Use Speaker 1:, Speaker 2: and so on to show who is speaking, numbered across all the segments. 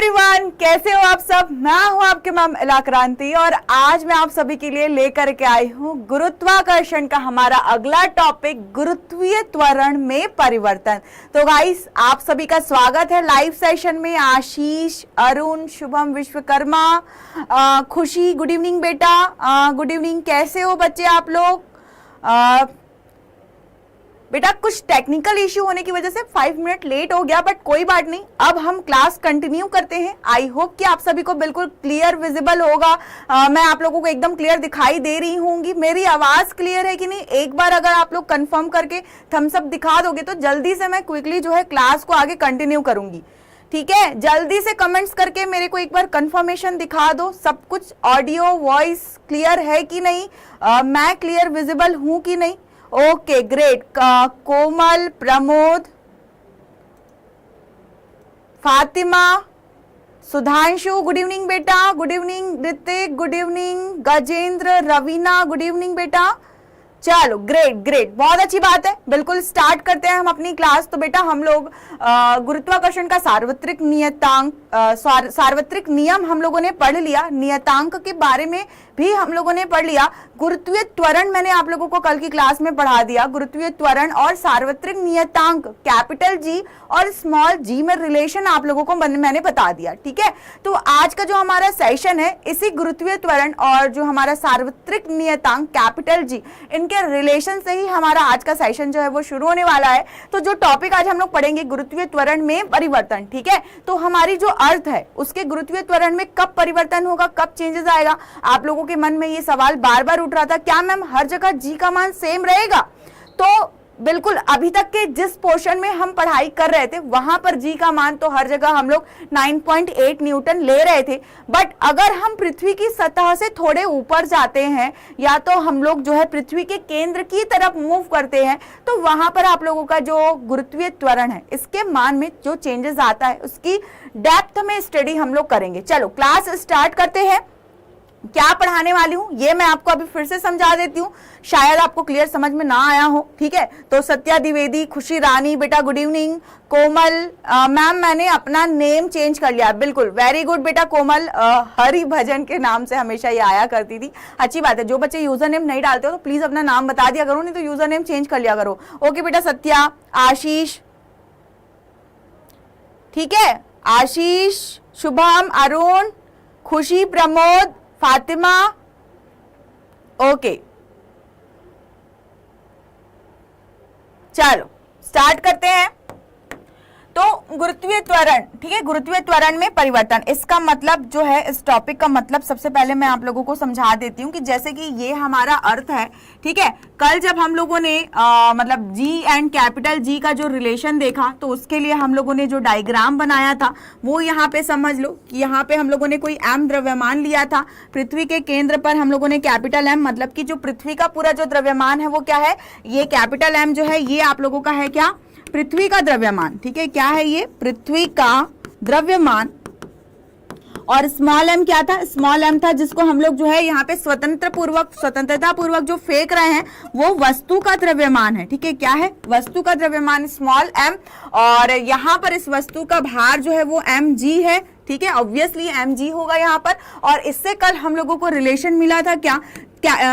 Speaker 1: Everyone, कैसे हो आप सब। मैं हूं आपके मैम इलाक्रांति और आज मैं आप सभी के लिए लेकर के आई हूं गुरुत्वाकर्षण का हमारा अगला टॉपिक, गुरुत्वीय त्वरण में परिवर्तन। तो गाइस, आप सभी का स्वागत है लाइव सेशन में। आशीष, अरुण, शुभम, विश्वकर्मा, खुशी, गुड इवनिंग बेटा, गुड इवनिंग। कैसे हो बच्चे आप लोग। बेटा कुछ टेक्निकल इश्यू होने की वजह से 5 मिनट लेट हो गया, बट कोई बात नहीं, अब हम क्लास कंटिन्यू करते हैं। आई होप कि आप सभी को बिल्कुल क्लियर विजिबल होगा। मैं आप लोगों को एकदम क्लियर दिखाई दे रही होंगी। मेरी आवाज क्लियर है कि नहीं, एक बार अगर आप लोग कंफर्म करके थम्स अप दिखा दोगे तो जल्दी से मैं क्विकली जो है क्लास को आगे कंटिन्यू करूंगी। ठीक है, जल्दी से कमेंट्स करके मेरे को एक बार कंफर्मेशन दिखा दो, सब कुछ ऑडियो वॉइस क्लियर है कि नहीं, मैं क्लियर विजिबल हूं कि नहीं। Okay great. Komal, Pramod, Fatima, Sudhanshu, good evening बेटा, good evening. Hrithik, good evening. Gajendra, Raveena, good evening बेटा। चलो ग्रेट ग्रेट, बहुत अच्छी बात है। बिल्कुल स्टार्ट करते हैं हम अपनी क्लास। तो बेटा हम लोग गुरुत्वाकर्षण का सार्वत्रिक नियतांक, सार्वत्रिक नियम हम लोगों ने पढ़ लिया। नियतांक के बारे में भी हम लोगों ने पढ़ लिया। गुरुत्वीय त्वरण मैंने आप लोगों को कल की क्लास में पढ़ा दिया। गुरुत्वीय त्वरण और सार्वत्रिक नियतांक कैपिटल जी और स्मॉल जी में रिलेशन आप लोगों को मैंने बता दिया। ठीक है, तो आज का जो हमारा सेशन है इसी गुरुत्वीय त्वरण और जो हमारा सार्वत्रिक नियतांक कैपिटल जी, इनके रिलेशन से ही हमारा आज का सेशन जो है वो शुरू होने वाला है। तो जो टॉपिक आज हम लोग पढ़ेंगे, गुरुत्वीय त्वरण में परिवर्तन। ठीक है, तो हमारी जो अर्थ है उसके गुरुत्वीय त्वरण में कब परिवर्तन होगा, कब चेंजेस आएगा। आप लोगों के मन में ये सवाल बार बार उठ रहा था, क्या मैम हर जगह जी का मान सेम रहेगा। तो बिल्कुल, अभी तक के जिस पोर्शन में हम पढ़ाई कर रहे थे वहां पर जी का मान तो हर जगह हम लोग 9.8 न्यूटन ले रहे थे। बट अगर हम पृथ्वी की सतह से थोड़े ऊपर जाते हैं या तो हम लोग जो है पृथ्वी के केंद्र की तरफ मूव करते हैं तो वहां पर आप लोगों का जो गुरुत्वीय त्वरण है इसके मान में जो चेंजेस आता है उसकी डेप्थ में स्टडी हम लोग करेंगे। चलो क्लास स्टार्ट करते हैं। क्या पढ़ाने वाली हूं ये मैं आपको अभी फिर से समझा देती हूँ, शायद आपको क्लियर समझ में ना आया हो। ठीक है, तो सत्या द्विवेदी, खुशी रानी बेटा गुड इवनिंग। कोमल मैम मैंने अपना नेम चेंज कर लिया, बिल्कुल वेरी गुड बेटा कोमल। हरि भजन के नाम से हमेशा ये आया करती थी, अच्छी बात है। जो बच्चे यूजर नेम नहीं डालते हो तो प्लीज अपना नाम बता दिया करो, नहीं तो यूजर नेम चेंज कर लिया करो। ओके बेटा सत्या, आशीष, ठीक है, आशीष, शुभम, अरुण, खुशी, प्रमोद, फातिमा। ओके चलो स्टार्ट करते हैं। तो गुरुत्वीय त्वरण, ठीक है, गुरुत्वीय त्वरण में परिवर्तन, इसका मतलब जो है, इस टॉपिक का मतलब सबसे पहले मैं आप लोगों को समझा देती हूँ कि जैसे कि ये हमारा अर्थ है। ठीक है, कल जब हम लोगों ने मतलब जी एंड कैपिटल जी का जो रिलेशन देखा तो उसके लिए हम लोगों ने जो डायग्राम बनाया था वो यहाँ पे समझ लो कि यहाँ पे हम लोगों ने कोई एम द्रव्यमान लिया था। पृथ्वी के केंद्र पर हम लोगों ने कैपिटल एम, मतलब कि जो पृथ्वी का पूरा जो द्रव्यमान है वो क्या है, ये कैपिटल एम जो है ये आप लोगों का है क्या, पृथ्वी का द्रव्यमान। ठीक है, क्या है ये, पृथ्वी का द्रव्यमान। और स्मॉल एम क्या था, स्मॉल एम था जिसको हम लोग जो है यहाँ पे स्वतंत्रता पूर्वक जो फेंक रहे हैं वो वस्तु का द्रव्यमान है। ठीक है, क्या है, वस्तु का द्रव्यमान स्मॉल एम। और यहाँ पर इस वस्तु का भार जो है वो एम जी है। ठीक है, ऑब्वियसली एम जी होगा यहाँ पर। और इससे कल हम लोगों को रिलेशन मिला था क्या,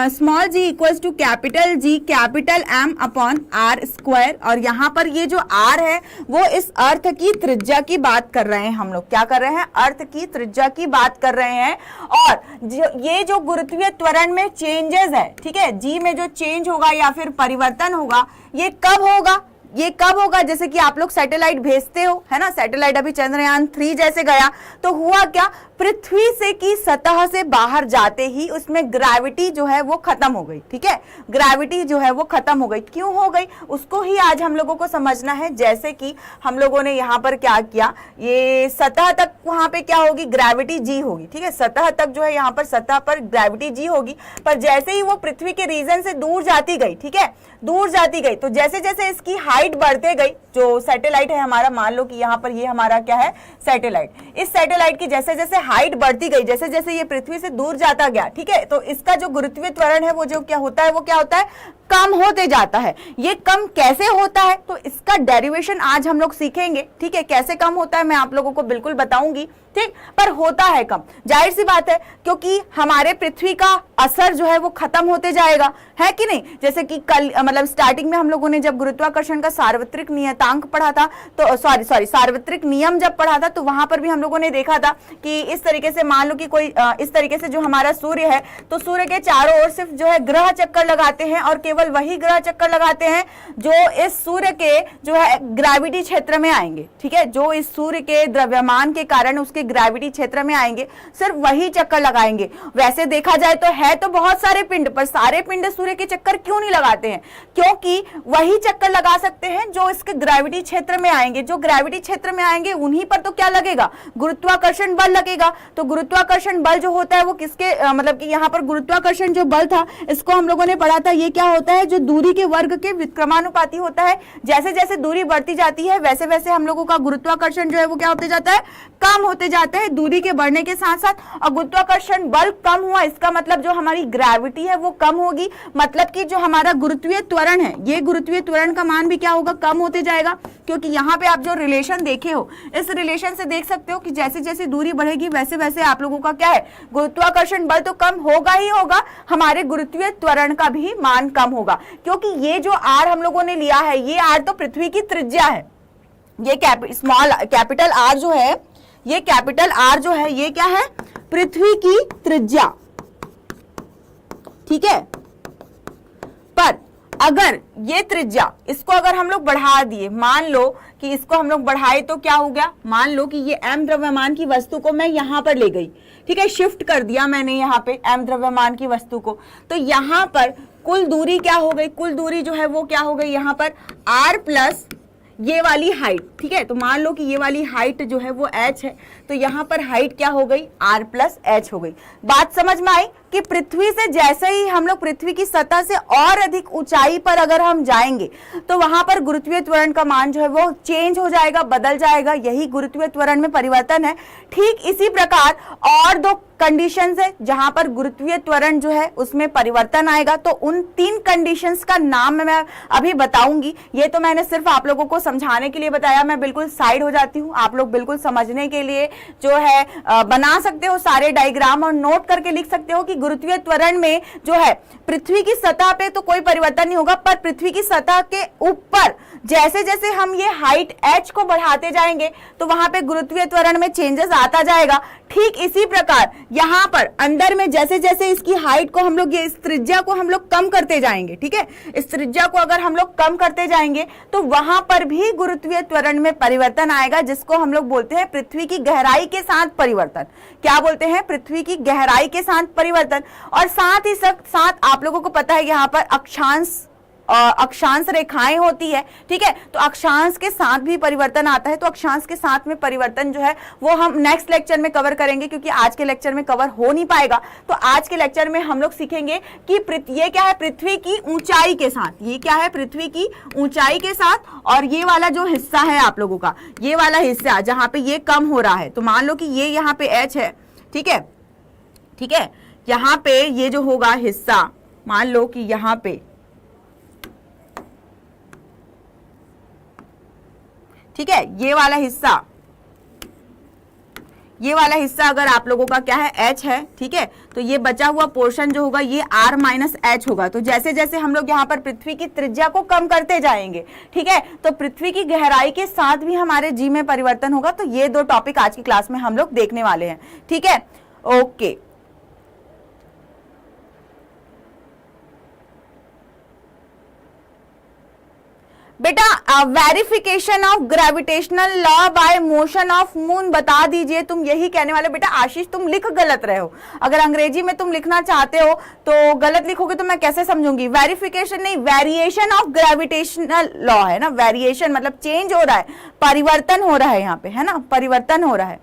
Speaker 1: small G equals to capital G capital M upon R square. और यहाँ पर ये जो आर है वो इस अर्थ की त्रिज्या की बात कर रहे हैं। हम लोग क्या कर रहे हैं, अर्थ की त्रिज्या की बात कर रहे हैं। और ये जो गुरुत्वीय त्वरण में चेंजेस है, ठीक है, जी में जो चेंज होगा या फिर परिवर्तन होगा, ये कब होगा, ये कब होगा, जैसे कि आप लोग सैटेलाइट भेजते हो, है ना, सैटेलाइट अभी चंद्रयान 3 जैसे गया तो हुआ क्या, पृथ्वी से की सतह से बाहर जाते ही उसमें ग्रेविटी जो है वो खत्म हो गई। ठीक है, ग्रेविटी जो है वो खत्म हो गई। क्यों हो गई उसको ही आज हम लोगों को समझना है। जैसे कि हम लोगों ने यहाँ पर क्या किया, ये सतह तक वहां पे क्या होगी, ग्रेविटी जी होगी। ठीक है, सतह तक जो है यहाँ पर सतह पर ग्रेविटी जी होगी, पर जैसे ही वो पृथ्वी के रीजन से दूर जाती गई, ठीक है, दूर जाती गई, तो जैसे जैसे इसकी हाइट बढ़ते गई, जो सैटेलाइट है हमारा, मान लो कि यहाँ पर ये हमारा क्या है, सैटेलाइट, इस सैटेलाइट की जैसे जैसे हाइट बढ़ती गई, जैसे जैसे ये पृथ्वी से दूर जाता गया, ठीक है, तो इसका जो गुरुत्वीय त्वरण है वो जो क्या होता है, वो क्या होता है, कम होते जाता है। ये कम कैसे होता है, तो इसका डेरिवेशन आज हम लोग सीखेंगे, ठीक है। कैसे कम होता है मैं आप लोगों को बिल्कुल बताऊंगी, ठीक। पर होता है कम, जाहिर सी बात है, क्योंकि हमारे पृथ्वी का असर जो है वो खत्म होते जाएगा, है कि नहीं। जैसे कि कल मतलब स्टार्टिंग में हम लोगों ने जब गुरुत्वाकर्षण का सार्वत्रिक नियतांक पढ़ा था, तो सार्वत्रिक नियम जब पढ़ा था, तो वहां पर भी हम लोगों ने देखा था कि इस तरीके से मान लो कि कोई इस तरीके से जो हमारा सूर्य है, तो सूर्य के चारों ओर सिर्फ जो है ग्रह चक्कर लगाते हैं, और केवल वही ग्रह चक्कर लगाते हैं जो इस सूर्य के जो है ग्रेविटी क्षेत्र में आएंगे, ठीक है। जो इस सूर्य के द्रव्यमान के कारण उसके ग्रेविटी क्षेत्र में आएंगे, सिर्फ वही चक्कर लगाएंगे। वैसे देखा जाए तो है तो बहुत सारे पिंड, पर सारे पिंड सूर्य के चक्कर क्यों नहीं लगाते हैं, क्योंकि वही चक्कर लगा सकते हैं जो इसके ग्रेविटी क्षेत्र में आएंगे। जो ग्रेविटी क्षेत्र में आएंगे उन्हीं पर तो क्या लगेगा, गुरुत्वाकर्षण बल लगेगा। तो गुरुत्वाकर्षण बल जो होता है वो किसके मतलब कि यहाँ पर गुरुत्वाकर्षण जो बल था, इसको हम लोगों ने पढ़ा था, ये क्या होता है, जो दूरी के वर्ग के विक्रमानुपाती होता है। जैसे जैसे दूरी बढ़ती जाती है वैसे वैसे हम लोगों का गुरुत्वाकर्षण जो है वो क्या होते जाता है, कम होते जाता है दूरी के बढ़ने के साथ साथ। और गुरुत्वाकर्षण बल कम हुआ, इसका मतलब जो हमारी ग्रेविटी है वो कम होगी, मतलब कि जो हमारा गुरुत्वीय त्वरण है, ये गुरुत्वीय त्वरण का मान भी क्या होगा, कम होते जाएगा। क्योंकि यहाँ पे आप जो रिलेशन देखे हो, इस रिलेशन से देख सकते हो कि जैसे जैसे दूरी बढ़ेगी वैसे वैसे आप लोगों का क्या है, गुरुत्वाकर्षण बल तो कम होगा ही होगा, हमारे गुरुत्वीय त्वरण का भी मान कम होगा। क्योंकि ये जो आर हम लोगों ने लिया है, ये आर तो पृथ्वी की त्रिज्या है। ये कैपिटल आर जो है, ये कैपिटल आर जो है ये क्या है, पृथ्वी की त्रिज्या, ठीक है। पर अगर ये त्रिज्या, इसको अगर हम लोग बढ़ा दिए, मान लो कि इसको हम लोग बढ़ाए तो क्या हो गया, मान लो कि ये m द्रव्यमान की वस्तु को मैं यहां पर ले गई, ठीक है, शिफ्ट कर दिया मैंने यहाँ पे m द्रव्यमान की वस्तु को, तो यहाँ पर कुल दूरी क्या हो गई, कुल दूरी जो है वो क्या हो गई, यहाँ पर r प्लस ये वाली हाइट, ठीक है। तो मान लो कि ये वाली हाइट जो है वो h है, तो यहाँ पर हाइट क्या हो गई, r प्लस h हो गई। बात समझ में आई कि पृथ्वी से जैसे ही हम लोग पृथ्वी की सतह से और अधिक ऊंचाई पर अगर हम जाएंगे तो वहां पर गुरुत्वीय त्वरण का मान जो है वो चेंज हो जाएगा, बदल जाएगा। यही गुरुत्वीय त्वरण में परिवर्तन है। ठीक इसी प्रकार और दो कंडीशंस है जहां पर गुरुत्वीय त्वरण जो है उसमें परिवर्तन आएगा। तो उन 3 कंडीशंस का नाम मैं अभी बताऊंगी। ये तो मैंने सिर्फ आप लोगों को समझाने के लिए बताया, मैं बिल्कुल साइड हो जाती हूँ। आप लोग बिल्कुल समझने के लिए जो है बना सकते हो सारे डायग्राम और नोट करके लिख सकते हो कि गुरुत्वीय त्वरण में जो है पृथ्वी की सतह पे तो कोई परिवर्तन नहीं होगा, पर पृथ्वी की सतह के ऊपर जैसे जैसे हम ये हाइट h को बढ़ाते जाएंगे तो वहां पे गुरुत्वीय त्वरण में चेंजेस आता जाएगा। ठीक इसी प्रकार यहाँ पर अंदर में जैसे जैसे इसकी हाइट को हम लोग, ये इस त्रिज्या को हम लोग कम करते जाएंगे, ठीक है, इस त्रिज्या को अगर हम लोग कम करते जाएंगे तो वहां पर भी गुरुत्वीय त्वरण में परिवर्तन आएगा, जिसको हम लोग बोलते हैं पृथ्वी की गहराई के साथ परिवर्तन। क्या बोलते हैं, पृथ्वी की गहराई के साथ परिवर्तन। और साथ ही साथ आप लोगों को पता है यहाँ पर अक्षांश रेखाएं होती है, ठीक है, तो अक्षांश के साथ भी परिवर्तन आता है। तो अक्षांश के साथ में परिवर्तन जो है वो हम नेक्स्ट लेक्चर में कवर करेंगे, क्योंकि आज के लेक्चर में कवर हो नहीं पाएगा। तो आज के लेक्चर में हम लोग सीखेंगे कि ये क्या है, पृथ्वी की ऊंचाई के साथ, ये क्या है, पृथ्वी की ऊंचाई के साथ। और ये वाला जो हिस्सा है आप लोगों का, ये वाला हिस्सा जहां पे ये कम हो रहा है, तो मान लो कि ये यहाँ पे h है, ठीक है, ठीक है, यहाँ पे ये जो होगा हिस्सा, मान लो कि यहाँ पे, ठीक है, ये वाला हिस्सा अगर आप लोगों का क्या है, h है, ठीक है, तो ये बचा हुआ पोर्शन जो होगा ये r माइनस h होगा। तो जैसे जैसे हम लोग यहाँ पर पृथ्वी की त्रिज्या को कम करते जाएंगे, ठीक है, तो पृथ्वी की गहराई के साथ भी हमारे जी में परिवर्तन होगा। तो ये 2 टॉपिक आज की क्लास में हम लोग देखने वाले हैं, ठीक है, ओके। बेटा verification of gravitational law by motion of moon बता दीजिए। तुम यही कहने वाले, बेटा आशीष तुम लिख गलत रहे हो। अगर अंग्रेजी में तुम लिखना चाहते हो तो गलत लिखोगे तो मैं कैसे समझूंगी। वेरिफिकेशन नहीं, वेरिएशन ऑफ ग्रेविटेशनल लॉ है ना। वेरिएशन मतलब चेंज हो रहा है, परिवर्तन हो रहा है, यहाँ पे है ना, परिवर्तन हो रहा है,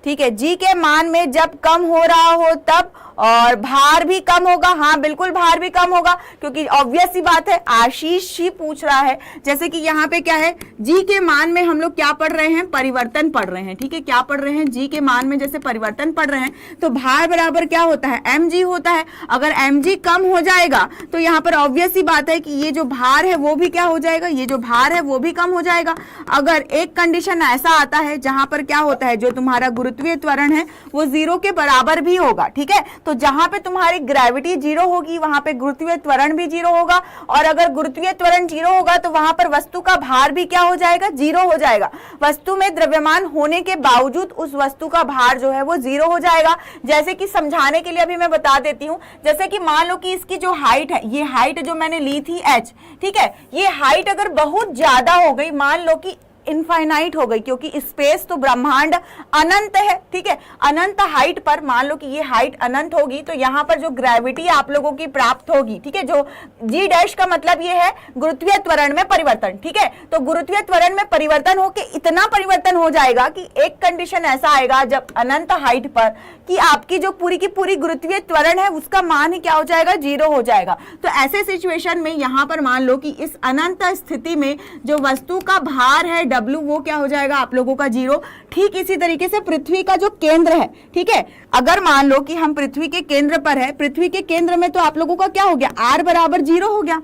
Speaker 1: ठीक है। जी के मान में जब कम हो रहा हो तब और भार भी कम होगा। हाँ बिल्कुल भार भी कम होगा, क्योंकि ऑब्वियस सी बात है, आशीष ही पूछ रहा है। जैसे कि यहाँ पे क्या है, जी के मान में हम लोग क्या पढ़ रहे हैं, परिवर्तन पढ़ रहे हैं। ठीक है, क्या पढ़ रहे हैं, जी के मान में जैसे परिवर्तन पढ़ रहे हैं, तो भार बराबर क्या होता है, mg होता है। अगर mg कम हो जाएगा तो यहाँ पर ऑब्वियस सी बात है कि ये जो भार है वो भी क्या हो जाएगा, ये जो भार है वो भी कम हो जाएगा। अगर एक कंडीशन ऐसा आता है जहां पर क्या होता है, जो तुम्हारा गुरुत्वीय त्वरण है वो 0 के बराबर भी होगा। ठीक है, तो जहां पे तुम्हारी ग्रेविटी 0 होगी वहां पे गुरुत्वीय त्वरण भी 0 होगा, और अगर गुरुत्वीय त्वरण 0 होगा तो वहां पर वस्तु का भार भी क्या हो जाएगा, 0 हो जाएगा। वस्तु में द्रव्यमान होने के बावजूद उस वस्तु का भार जो है वो 0 हो जाएगा। जैसे कि समझाने के लिए अभी मैं बता देती हूं, जैसे कि मान लो कि इसकी जो हाइट है, ये हाइट जो मैंने ली थी h, ठीक है, ये हाइट अगर बहुत ज्यादा हो गई, मान लो कि इनफाइनाइट हो गई, क्योंकि स्पेस तो ब्रह्मांड अनंत है। ठीक है, अनंत हाइट पर मान लो कि ये हाइट अनंत होगी, तो यहाँ पर जो ग्रेविटी आप लोगों की प्राप्त होगी, ठीक है, जो जी डैश का मतलब ये है गुरुत्वीय त्वरण में परिवर्तन। ठीक है, तो गुरुत्वीय त्वरण में परिवर्तन होके इतना परिवर्तन हो जाएगा कि एक कंडीशन ऐसा आएगा जब अनंत हाइट पर कि आपकी जो पूरी की पूरी गुरुत्वीय त्वरण है उसका मान ही क्या हो जाएगा, 0 हो जाएगा। तो ऐसे सिचुएशन में यहाँ पर मान लो कि इस अनंत स्थिति में जो वस्तु का भार है W, वो क्या हो जाएगा आप लोगों का 0। ठीक इसी तरीके से पृथ्वी का जो केंद्र है, ठीक है, अगर मान लो कि हम पृथ्वी के केंद्र पर है, पृथ्वी के केंद्र में तो आप लोगों का क्या हो गया, r बराबर 0 हो गया,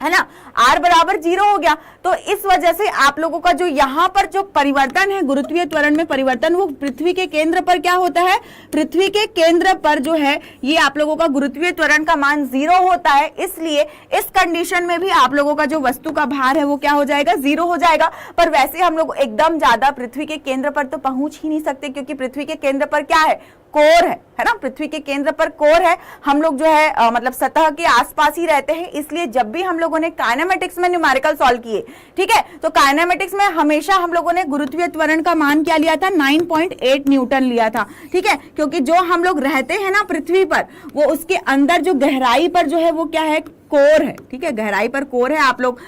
Speaker 1: है ना, r बराबर 0 हो गया। तो इस वजह से आप लोगों का जो यहाँ पर जो परिवर्तन है, गुरुत्वीय त्वरण में परिवर्तन, वो पृथ्वी के केंद्र पर क्या होता है, पृथ्वी के केंद्र पर जो है ये आप लोगों का गुरुत्वीय त्वरण का मान 0 होता है। इसलिए इस कंडीशन में भी आप लोगों का जो वस्तु का भार है वो क्या हो जाएगा, 0 हो जाएगा। पर वैसे हम लोग एकदम ज्यादा पृथ्वी के केंद्र पर तो पहुंच ही नहीं सकते, क्योंकि पृथ्वी के केंद्र पर क्या है, कोर है ना, पृथ्वी के केंद्र पर कोर है। हम लोग जो है मतलब सतह के आसपास ही रहते हैं। इसलिए जब भी हम लोगों ने काइनेमेटिक्स में न्यूमेरिकल सॉल्व किए, ठीक है, तो काइनेमेटिक्स में हमेशा हम लोगों ने गुरुत्वीय त्वरण का मान क्या लिया था, 9.8 न्यूटन लिया था। ठीक है, क्योंकि जो हम लोग रहते हैं ना पृथ्वी पर, वो उसके अंदर जो गहराई पर जो है वो क्या है, कोर है। ठीक है, गहराई पर कोर है। आप लोग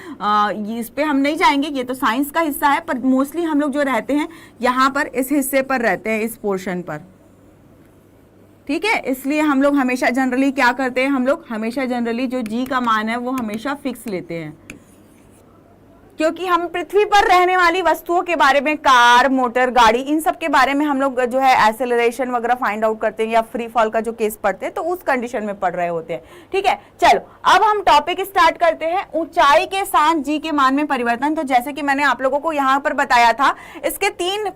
Speaker 1: इस पे हम नहीं जाएंगे, ये तो साइंस का हिस्सा है, पर मोस्टली हम लोग जो रहते हैं यहाँ पर इस हिस्से पर रहते हैं, इस पोर्शन पर। ठीक है, इसलिए हम लोग हमेशा जनरली क्या करते हैं, हम लोग हमेशा जनरली जो जी का मान है वो हमेशा फिक्स लेते हैं, क्योंकि हम पृथ्वी पर रहने वाली वस्तुओं के बारे में, कार, मोटर, गाड़ी, इन सब के बारे में हम लोग जो है एक्सेलरेशन वगैरह फाइंड आउट करते हैं, या फ्री फॉल का जो केस पढ़ते हैं तो उस कंडीशन में पढ़ रहे होते हैं। ठीक है, चलो अब हम टॉपिक स्टार्ट करते हैं, ऊंचाई के साथ जी के मान में परिवर्तन। तो जैसे कि मैंने आप लोगों को यहाँ पर बताया था, इसके तीन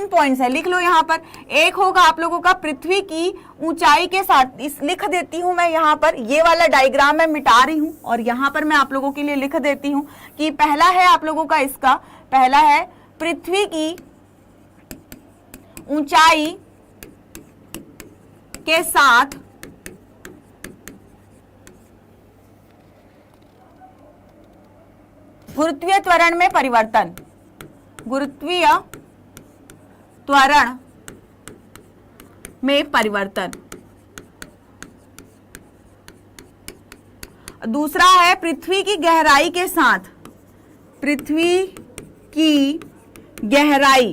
Speaker 1: पॉइंट्स है, लिख लो यहाँ पर। एक होगा आप लोगों का पृथ्वी की ऊंचाई के साथ, इस लिख देती हूं मैं यहाँ पर, ये वाला डायग्राम मैं मिटा रही हूं और यहाँ पर मैं आप लोगों के लिए लिख देती हूं कि पहला है आप लोगों का, इसका पहला है पृथ्वी की ऊंचाई के साथ गुरुत्वीय त्वरण में परिवर्तन, गुरुत्वीय त्वरण में परिवर्तन। दूसरा है पृथ्वी की गहराई के साथ, पृथ्वी की गहराई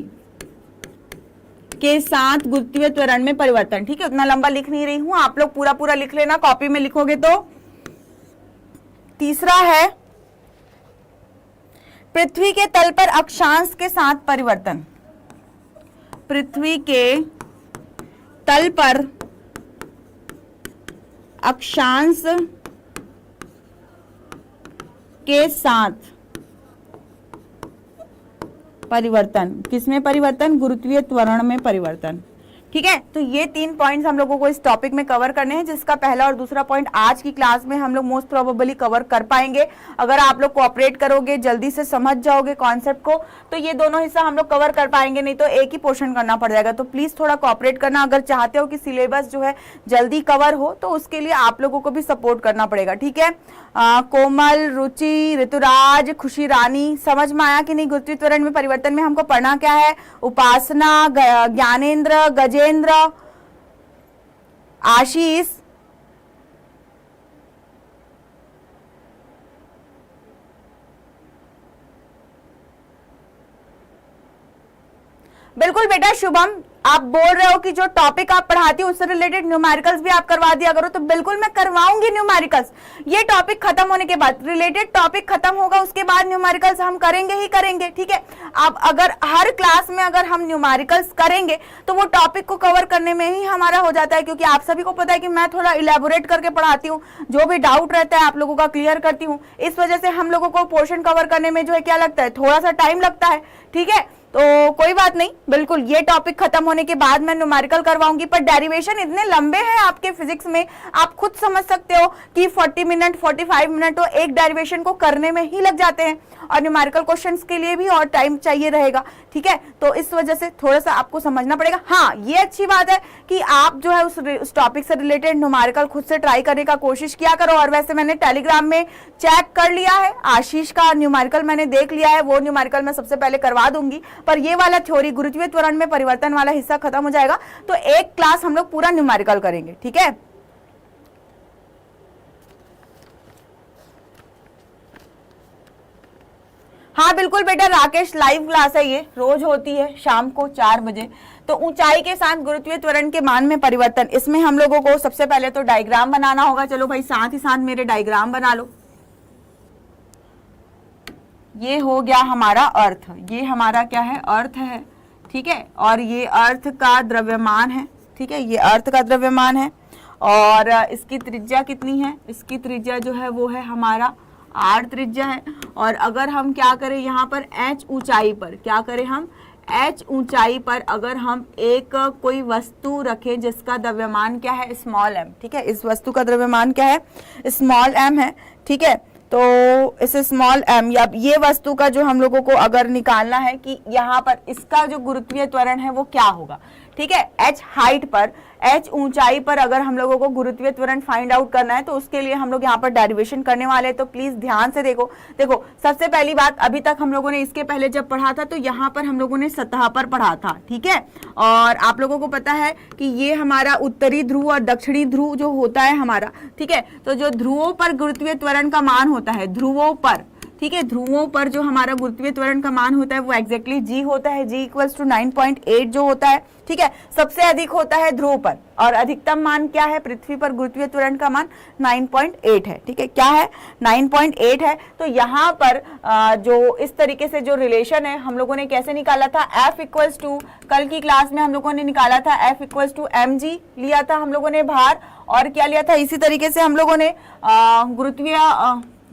Speaker 1: के साथ गुरुत्वीय त्वरण में परिवर्तन। ठीक है, उतना लंबा लिख नहीं रही हूं, आप लोग पूरा पूरा लिख लेना, कॉपी में लिखोगे तो। तीसरा है पृथ्वी के तल पर अक्षांश के साथ परिवर्तन, पृथ्वी के तल पर अक्षांश के साथ परिवर्तन। किसमें परिवर्तन, गुरुत्वीय त्वरण में परिवर्तन। ठीक है, तो ये 3 पॉइंट्स हम लोगों को इस टॉपिक में कवर करने हैं, जिसका पहला और दूसरा पॉइंट आज की क्लास में हम लोग मोस्ट प्रोबेबली कवर कर पाएंगे। अगर आप लोग कोऑपरेट करोगे, जल्दी से समझ जाओगे कॉन्सेप्ट को, तो ये दोनों हिस्सा हम लोग कवर कर पाएंगे, नहीं तो एक ही पोर्शन करना पड़ जाएगा। तो प्लीज थोड़ा कोऑपरेट करना। अगर चाहते हो कि सिलेबस जो है जल्दी कवर हो, तो उसके लिए आप लोगों को भी सपोर्ट करना पड़ेगा। ठीक है, कोमल, रुचि, ऋतुराज, खुशी रानी, समझ में आया कि नहीं? गुरुत्वीय त्वरण में परिवर्तन में हमको पढ़ना क्या है? उपासना, ज्ञानेंद्र, गजेंद्र, आशीष, बिल्कुल बेटा शुभम, आप बोल रहे हो कि जो टॉपिक आप पढ़ाती हो उससे रिलेटेड न्यूमेरिकल्स भी आप करवा दिया करो, तो बिल्कुल मैं करवाऊंगी न्यूमेरिकल्स। ये टॉपिक खत्म होने के बाद, रिलेटेड टॉपिक खत्म होगा उसके बाद न्यूमेरिकल्स हम करेंगे ही करेंगे, ठीक है। अब अगर हर क्लास में अगर हम न्यूमेरिकल्स करेंगे तो वो टॉपिक को कवर करने में ही हमारा हो जाता है, क्योंकि आप सभी को पता है कि मैं थोड़ा इलेबोरेट करके पढ़ाती हूँ, जो भी डाउट रहता है आप लोगों का क्लियर करती हूँ। इस वजह से हम लोगों को पोर्शन कवर करने में जो है क्या लगता है, थोड़ा सा टाइम लगता है, ठीक है। तो कोई बात नहीं, बिल्कुल ये टॉपिक खत्म होने के बाद मैं न्यूमेरिकल करवाऊंगी। पर डेरिवेशन इतने लंबे हैं आपके फिजिक्स में, आप खुद समझ सकते हो कि 40 मिनट 45 मिनट तो एक डेरिवेशन को करने में ही लग जाते हैं, और न्यूमेरिकल क्वेश्चंस के लिए भी और टाइम चाहिए रहेगा, ठीक है। तो इस वजह से थोड़ा सा आपको समझना पड़ेगा। हाँ, ये अच्छी बात है कि आप जो है उस टॉपिक से रिलेटेड न्यूमेरिकल खुद से ट्राई करने का कोशिश किया करो। और वैसे मैंने टेलीग्राम में चेक कर लिया है, आशीष का न्यूमेरिकल मैंने देख लिया है, वो न्यूमेरिकल मैं सबसे पहले करवा दूंगी। पर ये वाला थ्योरी गुरुत्वीय त्वरण में परिवर्तन वाला हिस्सा खत्म हो जाएगा तो एक क्लास हम लोग पूरा न्यूमेरिकल करेंगे, ठीक है। हाँ बिल्कुल बेटा राकेश, लाइव क्लास है, ये रोज होती है शाम को 4 बजे। तो ऊंचाई के साथ गुरुत्वीय त्वरण के मान में परिवर्तन, इसमें हम लोगों को सबसे पहले तो डायग्राम बनाना होगा। चलो भाई साथ ही साथ मेरे डायग्राम बना लो। ये हो गया हमारा अर्थ, ये हमारा क्या है, अर्थ है, ठीक है। और ये अर्थ का द्रव्यमान है, ठीक है, ये अर्थ का द्रव्यमान है। और इसकी त्रिज्या कितनी है, इसकी त्रिज्या जो है वो है हमारा r त्रिज्या है। और अगर हम क्या करें यहाँ पर h ऊंचाई पर, क्या करें हम h ऊंचाई पर अगर हम एक कोई वस्तु रखें जिसका द्रव्यमान क्या है, स्मॉल m, ठीक है। इस वस्तु का द्रव्यमान क्या है, स्मॉल m है, ठीक है। तो इस स्मॉल m या ये वस्तु का जो हम लोगों को अगर निकालना है कि यहाँ पर इसका जो गुरुत्वीय त्वरण है वो क्या होगा, ठीक है। h हाइट पर, h ऊंचाई पर अगर हम लोगों को गुरुत्वीय त्वरण फाइंड आउट करना है तो उसके लिए हम लोग यहाँ पर डेरिवेशन करने वाले हैं। तो प्लीज ध्यान से देखो। देखो सबसे पहली बात, अभी तक हम लोगों ने इसके पहले जब पढ़ा था तो यहाँ पर हम लोगों ने सतह पर पढ़ा था, ठीक है। और आप लोगों को पता है कि ये हमारा उत्तरी ध्रुव और दक्षिणी ध्रुव जो होता है हमारा, ठीक है। तो जो ध्रुवों पर गुरुत्वीय त्वरण का मान होता है, ध्रुवों पर, ठीक है, ध्रुवों पर जो हमारा गुरुत्वीय त्वरण का मान होता है वो एग्जैक्टली g होता है, g इक्वल्स टू 9.8 जो होता है, ठीक है। सबसे अधिक होता है ध्रुव पर, और अधिकतम मान क्या है, पृथ्वी पर गुरुत्वीय त्वरण का मान 9.8 है, ठीक है। क्या है, 9.8 है। तो यहाँ पर जो इस तरीके से जो रिलेशन है हम लोगों ने कैसे निकाला था, F इक्वल्स टू, कल की क्लास में हम लोगों ने निकाला था F इक्वल्स टू mg लिया था हम लोगों ने भार, और क्या लिया था, इसी तरीके से हम लोगों ने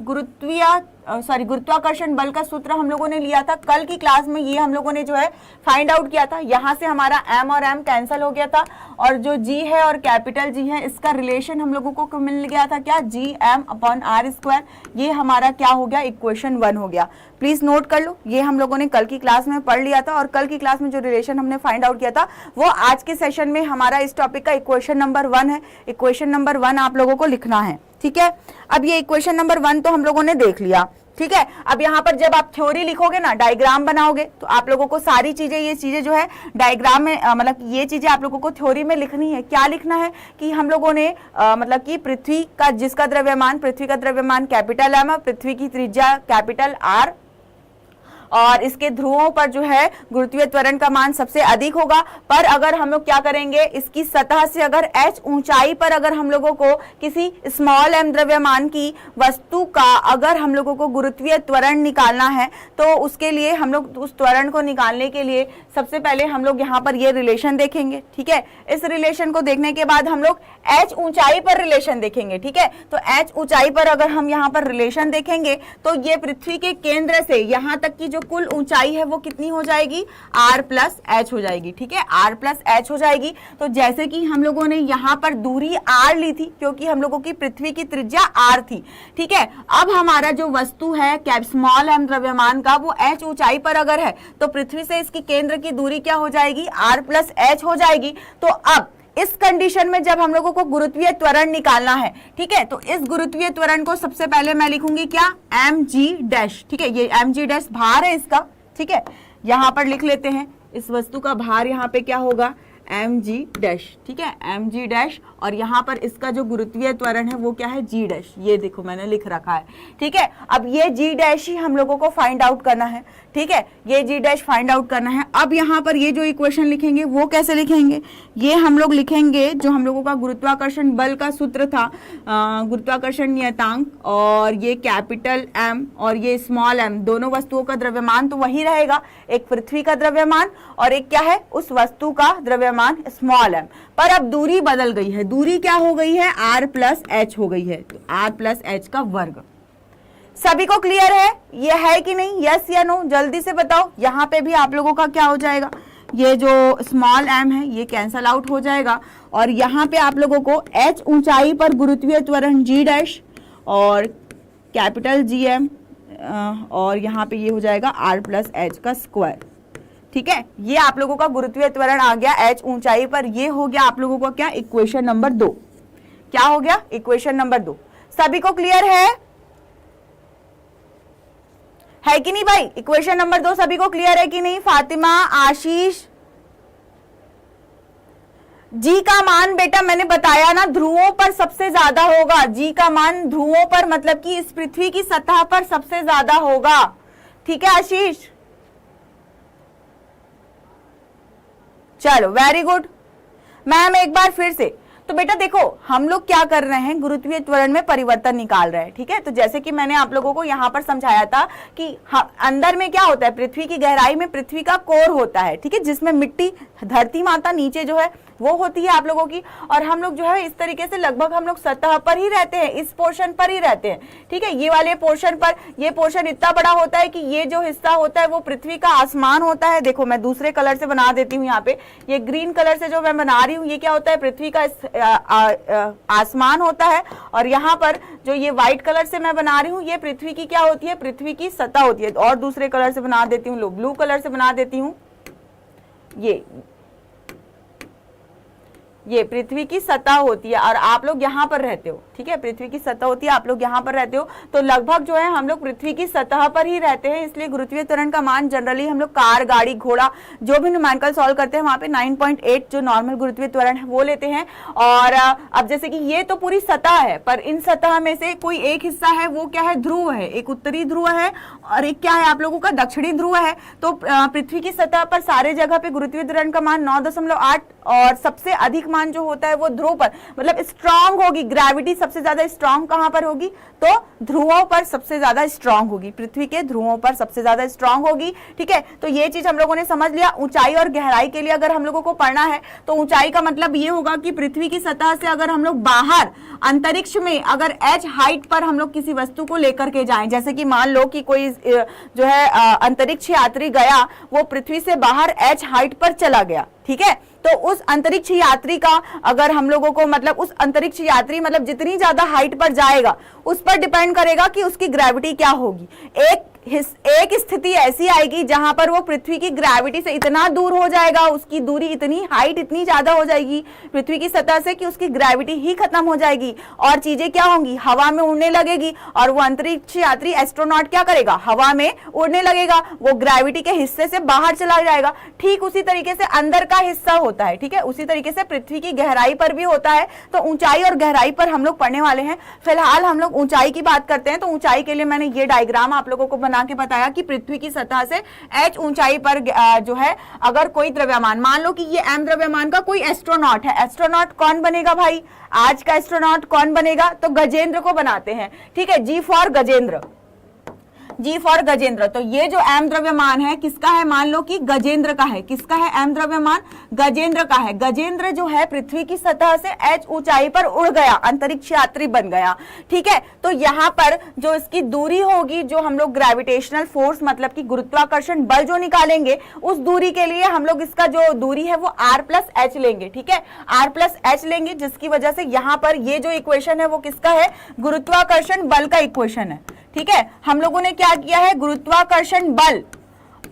Speaker 1: गुरुत्वाकर्षण बल का सूत्र हम लोगों ने लिया था कल की क्लास में। ये हम लोगों ने जो है फाइंड आउट किया था। यहाँ से हमारा m और m कैंसिल हो गया था, और जो g है और कैपिटल G है इसका रिलेशन हम लोगों को मिल गया था क्या, Gm/r²। ये हमारा क्या हो गया, इक्वेशन 1 हो गया। प्लीज नोट कर लो, ये हम लोगों ने कल की क्लास में पढ़ लिया था, और कल की क्लास में जो रिलेशन हमने फाइंड आउट किया था वो आज के सेशन में हमारा इस टॉपिक का इक्वेशन नंबर 1 है। इक्वेशन नंबर 1 आप लोगों को लिखना है, ठीक है। अब ये इक्वेशन नंबर 1 तो हम लोगों ने देख लिया, ठीक है। अब यहाँ पर जब आप थ्योरी लिखोगे ना, डायग्राम बनाओगे, तो आप लोगों को सारी चीजें, ये चीजें जो है डायग्राम में मतलब ये चीजें आप लोगों को थ्योरी में लिखनी है। क्या लिखना है कि हम लोगों ने मतलब कि पृथ्वी का, जिसका द्रव्यमान, पृथ्वी का द्रव्यमान कैपिटल M, पृथ्वी की त्रिज्या कैपिटल R, और इसके ध्रुवों पर जो है गुरुत्वीय त्वरण का मान सबसे अधिक होगा। पर अगर हम लोग क्या करेंगे, इसकी सतह से अगर h ऊंचाई पर अगर हम लोगों को किसी स्मॉल m द्रव्यमान की वस्तु का अगर हम लोगों को गुरुत्वीय त्वरण निकालना है तो उसके लिए हम लोग उस त्वरण को निकालने के लिए सबसे पहले हम लोग यहाँ पर ये रिलेशन देखेंगे, ठीक है। इस रिलेशन को देखने के बाद हम लोग h ऊंचाई पर रिलेशन देखेंगे, ठीक है। तो h ऊंचाई पर अगर हम यहाँ पर रिलेशन देखेंगे तो ये पृथ्वी के केंद्र से यहाँ तक की जो कुल ऊंचाई है वो कितनी हो जाएगी, r प्लस h हो जाएगी, ठीक है, r प्लस h हो जाएगी। तो जैसे कि हम लोगों ने यहाँ पर दूरी r ली थी क्योंकि हम लोगों की पृथ्वी की त्रिज्या r थी, ठीक है। अब हमारा जो वस्तु है स्मॉल m द्रव्यमान का वो h ऊंचाई पर अगर है तो पृथ्वी से इसकी केंद्र की दूरी क्या हो जाएगी, r प्लस h हो जाएगी। तो अब इस कंडीशन में जब हम लोगों को गुरुत्वीय त्वरण निकालना है, ठीक है, तो इस गुरुत्वीय त्वरण को सबसे पहले मैं लिखूंगी क्या, mg', ठीक है। ये mg' भार है इसका, ठीक है। यहां पर लिख लेते हैं, इस वस्तु का भार यहाँ पे क्या होगा, mg', ठीक है, mg'। और यहाँ पर इसका जो गुरुत्वीय त्वरण है वो क्या है, जी डैश। ये देखो मैंने लिख रखा है, ठीक है। अब ये जी डैश ही हम लोगों को फाइंड आउट करना है, ठीक है, ये जी डैश फाइंड आउट करना है। अब यहाँ पर ये जो इक्वेशन लिखेंगे वो कैसे लिखेंगे, ये हम लोग लिखेंगे जो हम लोगों का गुरुत्वाकर्षण बल का सूत्र था, गुरुत्वाकर्षण नियतांक, और ये कैपिटल एम और ये स्मॉल एम, दोनों वस्तुओं का द्रव्यमान तो वही रहेगा, एक पृथ्वी का द्रव्यमान और एक क्या है उस वस्तु का द्रव्यमान स्मॉल एम। पर अब दूरी बदल गई है, दूरी क्या हो गई है, r प्लस एच हो गई है, तो r प्लस एच का वर्ग। सभी को क्लियर है ये है कि नहीं, यस या नो, जल्दी से बताओ। यहाँ पे भी आप लोगों का क्या हो जाएगा, ये जो स्मॉल m है ये कैंसल आउट हो जाएगा, और यहाँ पे आप लोगों को h ऊंचाई पर गुरुत्वीय त्वरण g डैश और कैपिटल GM, और यहाँ पे ये हो जाएगा r प्लस एच का स्क्वायर, ठीक है। ये आप लोगों का गुरुत्वीय त्वरण आ गया h ऊंचाई पर। ये हो गया आप लोगों का क्या, इक्वेशन नंबर 2। क्या हो गया, इक्वेशन नंबर 2। सभी को क्लियर है कि नहीं भाई, इक्वेशन नंबर 2 सभी को क्लियर है कि नहीं। फातिमा, आशीष, जी का मान बेटा मैंने बताया ना ध्रुवों पर सबसे ज्यादा होगा, जी का मान ध्रुवों पर मतलब कि इस पृथ्वी की सतह पर सबसे ज्यादा होगा, ठीक है आशीष। चलो वेरी गुड मैम, एक बार फिर से। तो बेटा देखो हम लोग क्या कर रहे हैं, गुरुत्वीय त्वरण में परिवर्तन निकाल रहे हैं, ठीक है। तो जैसे कि मैंने आप लोगों को यहाँ पर समझाया था कि अंदर में क्या होता है, पृथ्वी की गहराई में पृथ्वी का कोर होता है, ठीक है, जिसमें मिट्टी धरती माता नीचे जो है वो होती है आप लोगों की, और हम लोग जो है इस तरीके से लगभग हम लोग सतह पर ही रहते हैं, इस पोर्शन पर ही रहते हैं, ठीक है। ये वाले पोर्शन पर, ये पोर्शन इतना बड़ा होता है कि ये जो हिस्सा होता है वो पृथ्वी का आसमान होता है। देखो मैं दूसरे कलर से बना देती हूँ, यहाँ पे ये ग्रीन कलर से जो मैं बना रही हूँ ये क्या होता है, पृथ्वी का आसमान होता है, और यहाँ पर जो ये व्हाइट कलर से मैं बना रही हूँ ये पृथ्वी की क्या होती है, पृथ्वी की सतह होती है। और दूसरे कलर से बना देती हूँ, लो ब्लू कलर से बना देती हूँ, ये पृथ्वी की सतह होती है और आप लोग यहाँ पर रहते हो, ठीक है, पृथ्वी की सतह होती है, आप लोग यहाँ पर रहते हो, तो लगभग जो है हम लोग पृथ्वी की सतह पर ही रहते हैं। इसलिए गुरुत्वीय त्वरण का मान जनरली हम लोग कार, गाड़ी, घोड़ा जो भी न्यूमेरिकल सॉल्व करते हैं वहां पे 9.8 जो नॉर्मल गुरुत्वीय त्वरण है वो लेते हैं। और अब जैसे कि ये तो पूरी सतह है, पर इन सतह में से कोई एक हिस्सा है वो क्या है, ध्रुव है, एक उत्तरी ध्रुव है और एक क्या है आप लोगों का दक्षिणी ध्रुव है। तो पृथ्वी की सतह पर सारे जगह पे गुरुत्वीय त्वरण का मान 9.8 और सबसे अधिक मान जो होता है वो ध्रुव पर, मतलब स्ट्रांग होगी, ग्रेविटी सबसे ज्यादा स्ट्रांग कहां पर होगी, तो ध्रुवों पर सबसे ज्यादा स्ट्रांग होगी, पृथ्वी के ध्रुवों पर सबसे ज्यादा स्ट्रांग होगी, ठीक है। तो ये चीज हम लोगों ने समझ लिया। ऊंचाई और गहराई के लिए अगर हम लोगों को पढ़ना है तो ऊंचाई का मतलब ये होगा कि पृथ्वी की सतह से अगर हम लोग बाहर अंतरिक्ष में अगर h हाइट पर हम लोग किसी वस्तु को लेकर के जाएं, जैसे कि मान लो कि कोई जो है अंतरिक्ष यात्री गया, वो पृथ्वी से बाहर h हाइट पर चला गया, ठीक है, तो उस अंतरिक्ष यात्री का अगर हम लोगों को मतलब उस अंतरिक्ष यात्री मतलब जितनी ज्यादा हाइट पर जाएगा उस पर डिपेंड करेगा कि उसकी ग्रेविटी क्या होगी। एक स्थिति ऐसी आएगी जहां पर वो पृथ्वी की ग्रेविटी से इतना दूर हो जाएगा, उसकी दूरी इतनी हाइट इतनी ज्यादा हो जाएगी पृथ्वी की सतह से कि उसकी ग्रेविटी ही खत्म हो जाएगी और चीजें क्या होंगी, हवा में उड़ने लगेगी और वो अंतरिक्ष यात्री एस्ट्रोनॉट क्या करेगा, हवा में उड़ने लगेगा, वो ग्रेविटी के हिस्से से बाहर चला जाएगा। ठीक उसी तरीके से अंदर का हिस्सा होता है, ठीक है, उसी तरीके से पृथ्वी की गहराई पर भी होता है। तो ऊंचाई और गहराई पर हम लोग पढ़ने वाले हैं। फिलहाल हम लोग ऊंचाई की बात करते हैं। तो ऊंचाई के लिए मैंने ये डायग्राम आप लोगों को बना के बताया कि पृथ्वी की सतह से h ऊंचाई पर जो है अगर कोई द्रव्यमान, मान लो कि ये m द्रव्यमान का कोई एस्ट्रोनॉट है, एस्ट्रोनॉट कौन बनेगा भाई, आज का एस्ट्रोनॉट कौन बनेगा, तो गजेंद्र को बनाते हैं, ठीक है, G for Gajendra, G for Gajendra. तो ये जो m द्रव्यमान है किसका है, मान लो कि गजेंद्र का है, किसका है m द्रव्यमान, गजेंद्र का है। गजेंद्र जो है पृथ्वी की सतह से h ऊंचाई पर उड़ गया, अंतरिक्ष यात्री बन गया, ठीक है। तो यहाँ पर जो इसकी दूरी होगी, जो हम लोग ग्रेविटेशनल फोर्स मतलब कि गुरुत्वाकर्षण बल जो निकालेंगे, उस दूरी के लिए हम लोग इसका जो दूरी है वो r प्लस एच लेंगे, ठीक है, r प्लस एच लेंगे, जिसकी वजह से यहाँ पर ये जो इक्वेशन है वो किसका है, गुरुत्वाकर्षण बल का इक्वेशन है, ठीक है। हम लोगों ने क्या किया है, गुरुत्वाकर्षण बल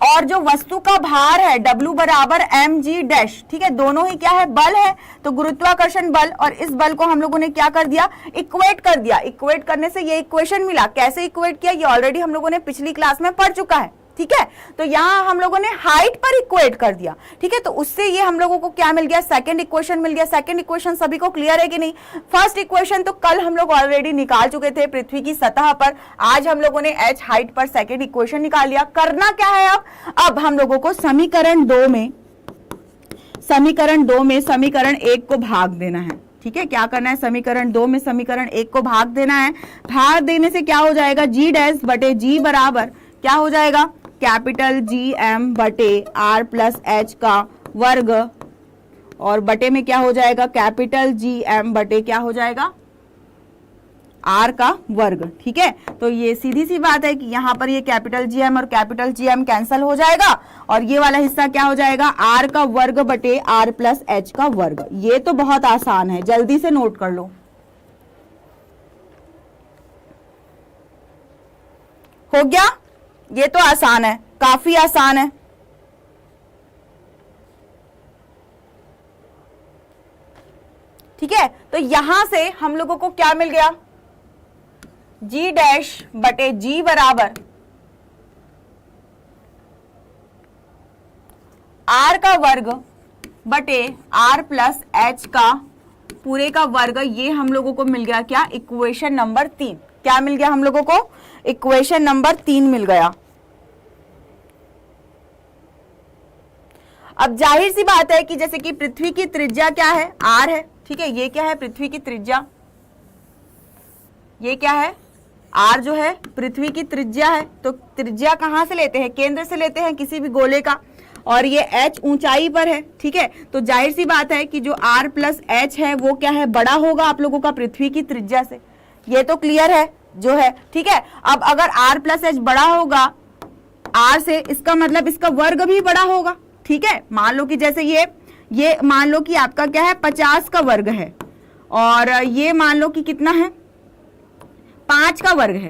Speaker 1: और जो वस्तु का भार है W बराबर mg डैश, ठीक है, दोनों ही क्या है, बल है। तो गुरुत्वाकर्षण बल और इस बल को हम लोगों ने क्या कर दिया, इक्वेट कर दिया। इक्वेट करने से ये इक्वेशन मिला। कैसे इक्वेट किया, ये ऑलरेडी हम लोगों ने पिछली क्लास में पढ़ चुका है, ठीक है। तो यहाँ हम लोगों ने हाइट पर इक्वेट कर दिया, ठीक है। तो उससे ये हम लोगों को क्या मिल गया, सेकंड इक्वेशन मिल गया। सेकंड इक्वेशन सभी को क्लियर है कि नहीं। फर्स्ट इक्वेशन तो कल हम लोग ऑलरेडी निकाल चुके थे पृथ्वी की सतह पर, आज हम लोगों ने h हाइट पर सेकंड इक्वेशन निकाल लिया। करना क्या है अब हम लोगों को समीकरण 2 में समीकरण 1 को भाग देना है, ठीक है। क्या करना है, समीकरण 2 में समीकरण 1 को भाग देना है। भाग देने से क्या हो जाएगा, जी डैश बटे जी बराबर क्या हो जाएगा, कैपिटल जी एम बटे आर प्लस एच का वर्ग, और बटे में क्या हो जाएगा, कैपिटल जी एम बटे क्या हो जाएगा, आर का वर्ग, ठीक है। तो ये सीधी सी बात है कि यहाँ पर ये कैपिटल जी एम और कैपिटल जी एम कैंसल हो जाएगा, और ये वाला हिस्सा क्या हो जाएगा, आर का वर्ग बटे आर प्लस एच का वर्ग। ये तो बहुत आसान है, जल्दी से नोट कर लो। हो गया, ये तो आसान है, काफी आसान है। ठीक है, तो यहां से हम लोगों को क्या मिल गया, जी डैश बटे जी बराबर आर का वर्ग बटे आर प्लस एच का पूरे का वर्ग। ये हम लोगों को मिल गया क्या, इक्वेशन नंबर 3। क्या मिल गया हम लोगों को, इक्वेशन नंबर 3 मिल गया। अब जाहिर सी बात है कि जैसे कि पृथ्वी की त्रिज्या क्या है, आर है, ठीक है। ये क्या है, पृथ्वी की त्रिज्या, ये क्या है, आर जो है पृथ्वी की त्रिज्या है। तो त्रिज्या कहां से लेते हैं, केंद्र से लेते हैं किसी भी गोले का, और ये h ऊंचाई पर है, ठीक है। तो जाहिर सी बात है कि जो r प्लस एच है वो क्या है, बड़ा होगा आप लोगों का पृथ्वी की त्रिज्या से। ये तो क्लियर है जो है, ठीक है। अब अगर r प्लस एच बड़ा होगा r से, इसका मतलब इसका वर्ग भी बड़ा होगा, ठीक है। मान लो कि जैसे ये मान लो कि आपका क्या है 50 का वर्ग है, और ये मान लो कि कितना है 5 का वर्ग है।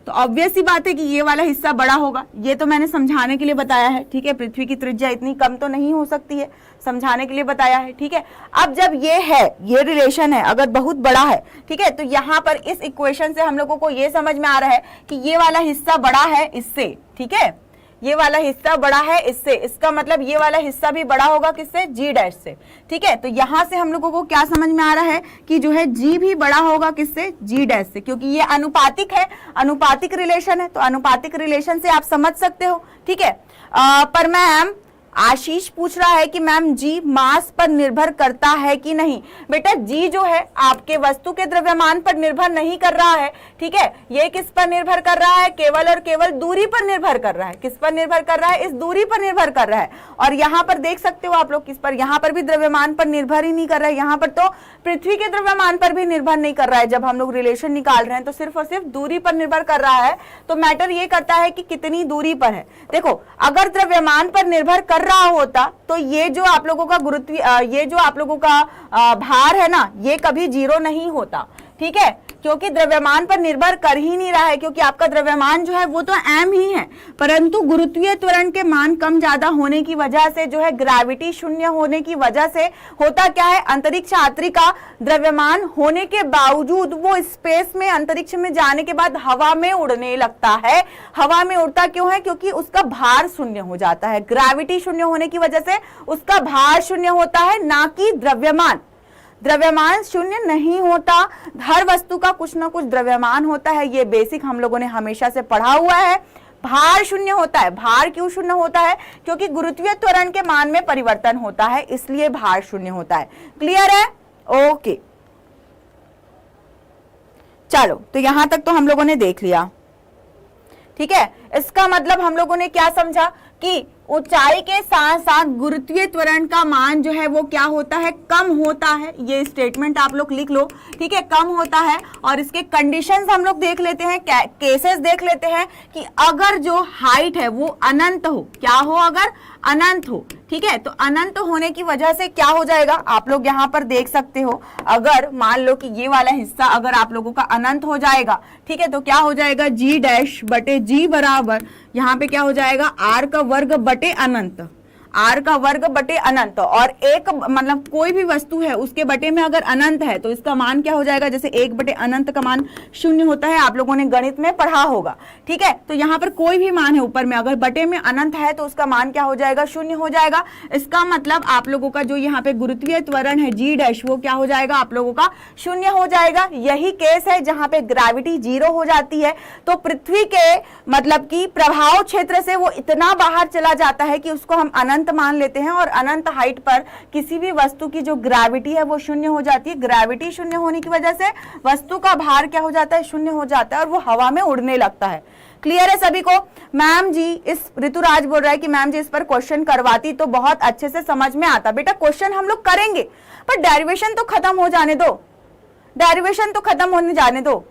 Speaker 1: तो ऑब्वियस सी बात है कि ये वाला हिस्सा बड़ा होगा। ये तो मैंने समझाने के लिए बताया है, ठीक है। पृथ्वी की त्रिज्या इतनी कम तो नहीं हो सकती है, समझाने के लिए बताया है, ठीक है। अब जब ये है, ये रिलेशन है, अगर बहुत बड़ा है, ठीक है, तो यहाँ पर इस इक्वेशन से हम लोगों को ये समझ में आ रहा है कि ये वाला हिस्सा बड़ा है इससे, ठीक है। ये वाला हिस्सा बड़ा है इससे, इसका मतलब ये वाला हिस्सा भी बड़ा होगा किससे, जी डैश से, ठीक है। तो यहां से हम लोगों को क्या समझ में आ रहा है कि जो है जी भी बड़ा होगा किससे, जी डैश से, क्योंकि ये अनुपातिक है, अनुपातिक रिलेशन है। तो अनुपातिक रिलेशन से आप समझ सकते हो, ठीक है। पर मैम आशीष पूछ रहा है कि मैम जी मास पर निर्भर करता है कि नहीं। बेटा जी जो है आपके वस्तु के द्रव्यमान पर निर्भर नहीं कर रहा है, ठीक है। ये किस पर निर्भर कर रहा है, केवल और केवल दूरी पर निर्भर कर रहा है। किस पर निर्भर कर रहा है, इस दूरी पर निर्भर कर रहा है। और यहाँ पर देख सकते हो आप लोग किस पर, यहाँ पर भी द्रव्यमान पर निर्भर ही नहीं कर रहा है, यहाँ पर तो पृथ्वी के द्रव्यमान पर भी निर्भर नहीं कर रहा है। जब हम लोग रिलेशन निकाल रहे हैं तो सिर्फ और सिर्फ दूरी पर निर्भर कर रहा है। तो मैटर ये करता है कि कितनी दूरी पर है। देखो अगर द्रव्यमान पर निर्भर कर रहा होता तो ये जो आप लोगों का गुरुत्व, ये जो आप लोगों का भार है ना, ये कभी जीरो नहीं होता, ठीक है। क्योंकि द्रव्यमान पर निर्भर कर ही नहीं रहा है, क्योंकि आपका द्रव्यमान जो है वो तो m ही है, परंतु गुरुत्वीय त्वरण के मान कम ज्यादा होने की वजह से जो है, ग्रेविटी शून्य होने की वजह से होता क्या है, अंतरिक्ष यात्री का द्रव्यमान होने के बावजूद वो स्पेस में, अंतरिक्ष में जाने के बाद हवा में उड़ने लगता है। हवा में उड़ता क्यों है, क्योंकि उसका भार शून्य हो जाता है। ग्रेविटी शून्य होने की वजह से उसका भार शून्य होता है, ना कि द्रव्यमान। द्रव्यमान शून्य नहीं होता, हर वस्तु का कुछ ना कुछ द्रव्यमान होता है। ये बेसिक हम लोगों ने हमेशा से पढ़ा हुआ है। भार शून्य होता है। भार क्यों शून्य होता है, क्योंकि गुरुत्वीय त्वरण के मान में परिवर्तन होता है, इसलिए भार शून्य होता है। क्लियर है, ओके। चलो तो यहां तक तो हम लोगों ने देख लिया, ठीक है। इसका मतलब हम लोगों ने क्या समझा कि ऊंचाई के साथ साथ गुरुत्वीय त्वरण का मान जो है वो क्या होता है, कम होता है। ये स्टेटमेंट आप लोग लिख लो, ठीक है, कम होता है। और इसके कंडीशंस हम लोग देख लेते हैं, केसेस देख लेते हैं कि अगर जो हाइट है वो अनंत हो, क्या हो, अगर अनंत हो, ठीक है। तो अनंत होने की वजह से क्या हो जाएगा, आप लोग यहाँ पर देख सकते हो, अगर मान लो कि ये वाला हिस्सा अगर आप लोगों का अनंत हो जाएगा, ठीक है, तो क्या हो जाएगा, जी डैश बटे जी बराबर यहाँ पे क्या हो जाएगा, आर का वर्ग बटे अनंत। आर का वर्ग बटे अनंत, और एक मतलब कोई भी वस्तु है उसके बटे में अगर अनंत है तो इसका मान क्या हो जाएगा, जैसे 1 बटे अनंत का मान 0 होता है, आप लोगों ने गणित में पढ़ा होगा। ठीक है, तो यहाँ पर कोई भी मान है ऊपर में अगर बटे में अनंत है तो उसका मान क्या हो जाएगा, 0 हो जाएगा। इसका मतलब आप लोगों का जो यहाँ पे गुरुत्वीय त्वरण है जी डैश वो क्या हो जाएगा, आप लोगों का 0 हो जाएगा। यही केस है जहां पे ग्रेविटी 0 हो जाती है, तो पृथ्वी के मतलब कि प्रभाव क्षेत्र से वो इतना बाहर चला जाता है कि उसको हम अनंत मान लेते हैं, और अनंत हाइट पर किसी भी वस्तु की जो ग्रेविटी है वो 0 हो जाती है। ग्रेविटी 0 होने की वजह से वस्तु का भार क्या हो जाता है, 0 हो जाता है, और वो हवा में उड़ने लगता है। क्लियर है सभी को? मैम जी, इस ऋतुराज बोल रहा है कि मैम जी इस पर क्वेश्चन करवाती तो बहुत अच्छे से समझ में आता। बेटा क्वेश्चन हम लोग करेंगे, पर डेरिवेशन तो खत्म हो जाने दो, डेरिवेशन तो खत्म होने जाने दो।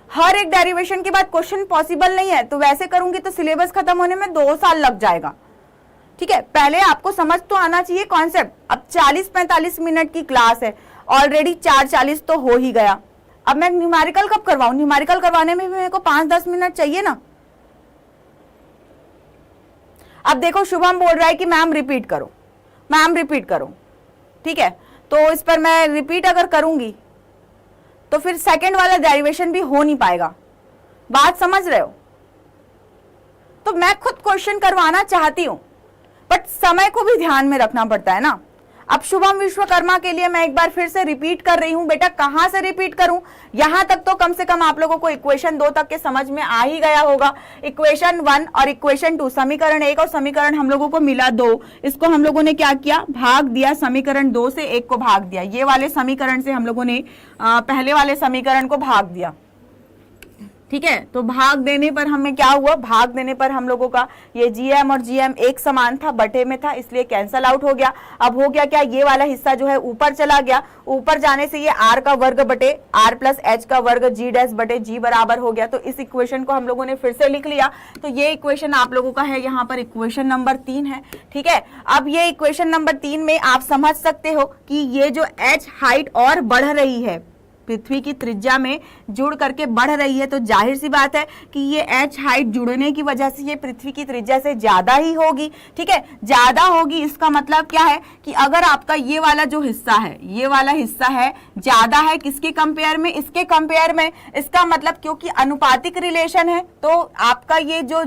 Speaker 1: हर एक डेरिवेशन के बाद क्वेश्चन पॉसिबल नहीं है, तो वैसे करूंगी तो सिलेबस खत्म होने में 2 साल लग जाएगा। ठीक है, पहले आपको समझ तो आना चाहिए कॉन्सेप्ट। अब 40-45 मिनट की क्लास है, ऑलरेडी 4:40 तो हो ही गया। अब मैं न्यूमेरिकल कब करवाऊं? न्यूमेरिकल करवाने में भी मेरे को 5-10 मिनट चाहिए ना। अब देखो शुभम बोल रहा है कि मैम रिपीट करो, मैम रिपीट करो। ठीक है, तो इस पर मैं रिपीट अगर करूंगी तो फिर सेकंड वाला डेरिवेशन भी हो नहीं पाएगा। बात समझ रहे हो? तो मैं खुद क्वेश्चन करवाना चाहती हूं, बट समय को भी ध्यान में रखना पड़ता है ना। अब शुभम विश्वकर्मा के लिए मैं एक बार फिर से रिपीट कर रही हूं। बेटा कहां से रिपीट करूं? यहां तक तो कम से कम आप लोगों को इक्वेशन 2 तक के समझ में आ ही गया होगा। इक्वेशन 1 और इक्वेशन 2, समीकरण 1 और समीकरण हम लोगों को मिला 2, इसको हम लोगों ने क्या किया, भाग दिया। समीकरण 2 से 1 को भाग दिया। ये वाले समीकरण से हम लोगों ने पहले वाले समीकरण को भाग दिया। ठीक है, तो भाग देने पर हमें क्या हुआ, भाग देने पर हम लोगों का ये जीएम और जीएम एक समान था, बटे में था, इसलिए कैंसल आउट हो गया। अब हो गया क्या, ये वाला हिस्सा जो है ऊपर चला गया। ऊपर जाने से ये आर का वर्ग बटे आर प्लस एच का वर्ग जी डैश बटे जी बराबर हो गया। तो इस इक्वेशन को हम लोगों ने फिर से लिख लिया। तो ये इक्वेशन आप लोगों का है यहाँ पर इक्वेशन नंबर 3 है। ठीक है, अब ये इक्वेशन नंबर 3 में आप समझ सकते हो कि ये जो एच हाइट और बढ़ रही है, पृथ्वी की त्रिज्या में जुड़ करके बढ़ रही है, तो जाहिर सी बात है कि ये एच हाइट जुड़ने की वजह से ये पृथ्वी की त्रिज्या से ज्यादा ही होगी। ठीक है, ज्यादा होगी। इसका मतलब क्या है कि अगर आपका ये वाला जो हिस्सा है, ये वाला हिस्सा है ज्यादा है किसके कंपेयर में, इसके कंपेयर में। इसका मतलब क्योंकि अनुपातिक रिलेशन है तो आपका ये जो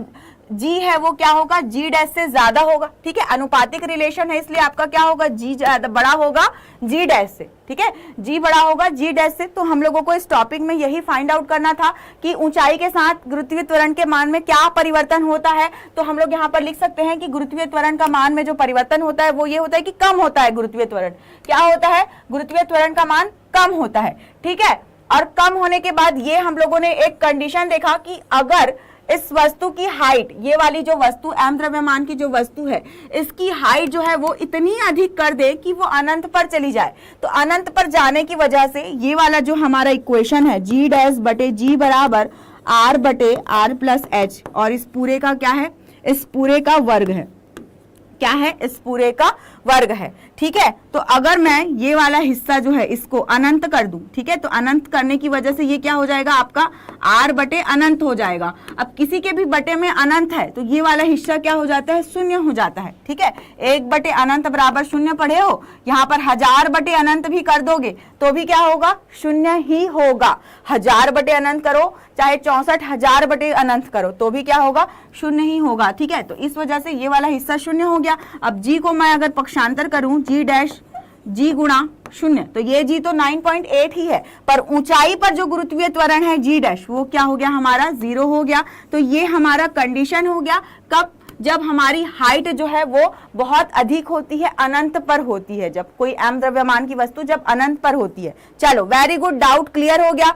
Speaker 1: जी है वो क्या होगा, जी डैश से ज्यादा होगा। ठीक है, अनुपातिक रिलेशन है इसलिए आपका क्या होगा, जी ज्यादा बड़ा होगा जी डैश से। ठीक है, जी बड़ा होगा जी डैश से। तो हम लोगों को इस टॉपिक में यही फाइंड आउट करना था कि ऊंचाई के साथ गुरुत्वीय त्वरण के मान में क्या परिवर्तन होता है। तो हम लोग यहाँ पर लिख सकते हैं कि गुरुत्वीय त्वरण का मान में जो परिवर्तन होता है वो ये होता है कि कम होता है गुरुत्वीय त्वरण। क्या होता है, गुरुत्वीय त्वरण का मान कम होता है। ठीक है, और कम होने के बाद ये हम लोगों ने एक कंडीशन देखा कि अगर इस वस्तु की हाइट, ये वाली जो वस्तु एम द्रव्यमान की जो वस्तु है, इसकी हाइट जो है वो इतनी अधिक कर दे कि वो अनंत पर चली जाए। तो अनंत पर जाने की वजह से ये वाला जो हमारा इक्वेशन है जी डैश बटे जी बराबर आर बटे आर प्लस एच, और इस पूरे का क्या है, इस पूरे का वर्ग है। क्या है, इस पूरे का वर्ग है। ठीक है, तो अगर मैं ये वाला हिस्सा जो है इसको अनंत कर दूं, ठीक है, तो अनंत करने की वजह से ये क्या हो जाएगा, आपका आर बटे अनंत हो जाएगा। अब किसी के भी बटे में अनंत है तो ये वाला हिस्सा क्या हो जाता है, 0 हो जाता है। ठीक है, 1 बटे अनंत बराबर 0 पढ़े हो, यहाँ पर 1000 बटे अनंत भी कर दोगे तो भी क्या होगा, 0 ही होगा। 1000 बटे अनंत करो चाहे 64,000 बटे अनंत करो तो भी क्या होगा, 0 ही होगा। ठीक है, तो इस वजह से ये वाला हिस्सा 0 हो गया। अब जी को मैं अगर पक्षांतर करूं, जी डैश जी गुणा 0, तो ये जी तो 9.8 ही है, पर ऊंचाई पर जो गुरुत्वीय त्वरण है जी डैश वो क्या हो गया, हमारा 0 हो गया। तो ये हमारा कंडीशन हो गया कब, जब हमारी हाइट जो है वो बहुत अधिक होती है, अनंत पर होती है, जब कोई एम द्रव्यमान की वस्तु जब अनंत पर होती है। चलो वेरी गुड, डाउट क्लियर हो गया।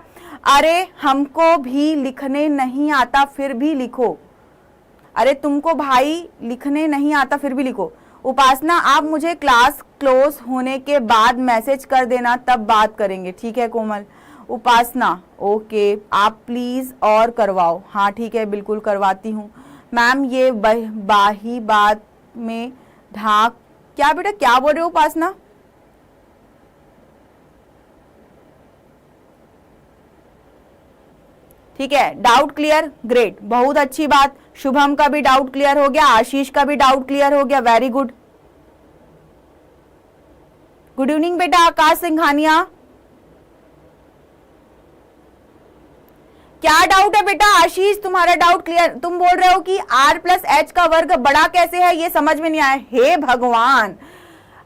Speaker 1: अरे हमको भी लिखने नहीं आता फिर भी लिखो, अरे तुमको भाई लिखने नहीं आता फिर भी लिखो। उपासना आप मुझे क्लास क्लोज होने के बाद मैसेज कर देना, तब बात करेंगे। ठीक है कोमल, उपासना ओके, आप प्लीज और करवाओ। हाँ ठीक है, बिल्कुल करवाती हूँ मैम। ये बाही बात में ढाक, क्या बेटा क्या बोल रहे हो उपासना? ठीक है, डाउट क्लियर, ग्रेट, बहुत अच्छी बात। शुभम का भी डाउट क्लियर हो गया, आशीष का भी डाउट क्लियर हो गया, वेरी गुड। गुड इवनिंग बेटा आकाश सिंघानिया। क्या डाउट है बेटा आशीष, तुम्हारा डाउट क्लियर? तुम बोल रहे हो कि r प्लस एच का वर्ग बड़ा कैसे है, ये समझ में नहीं आया। हे भगवान,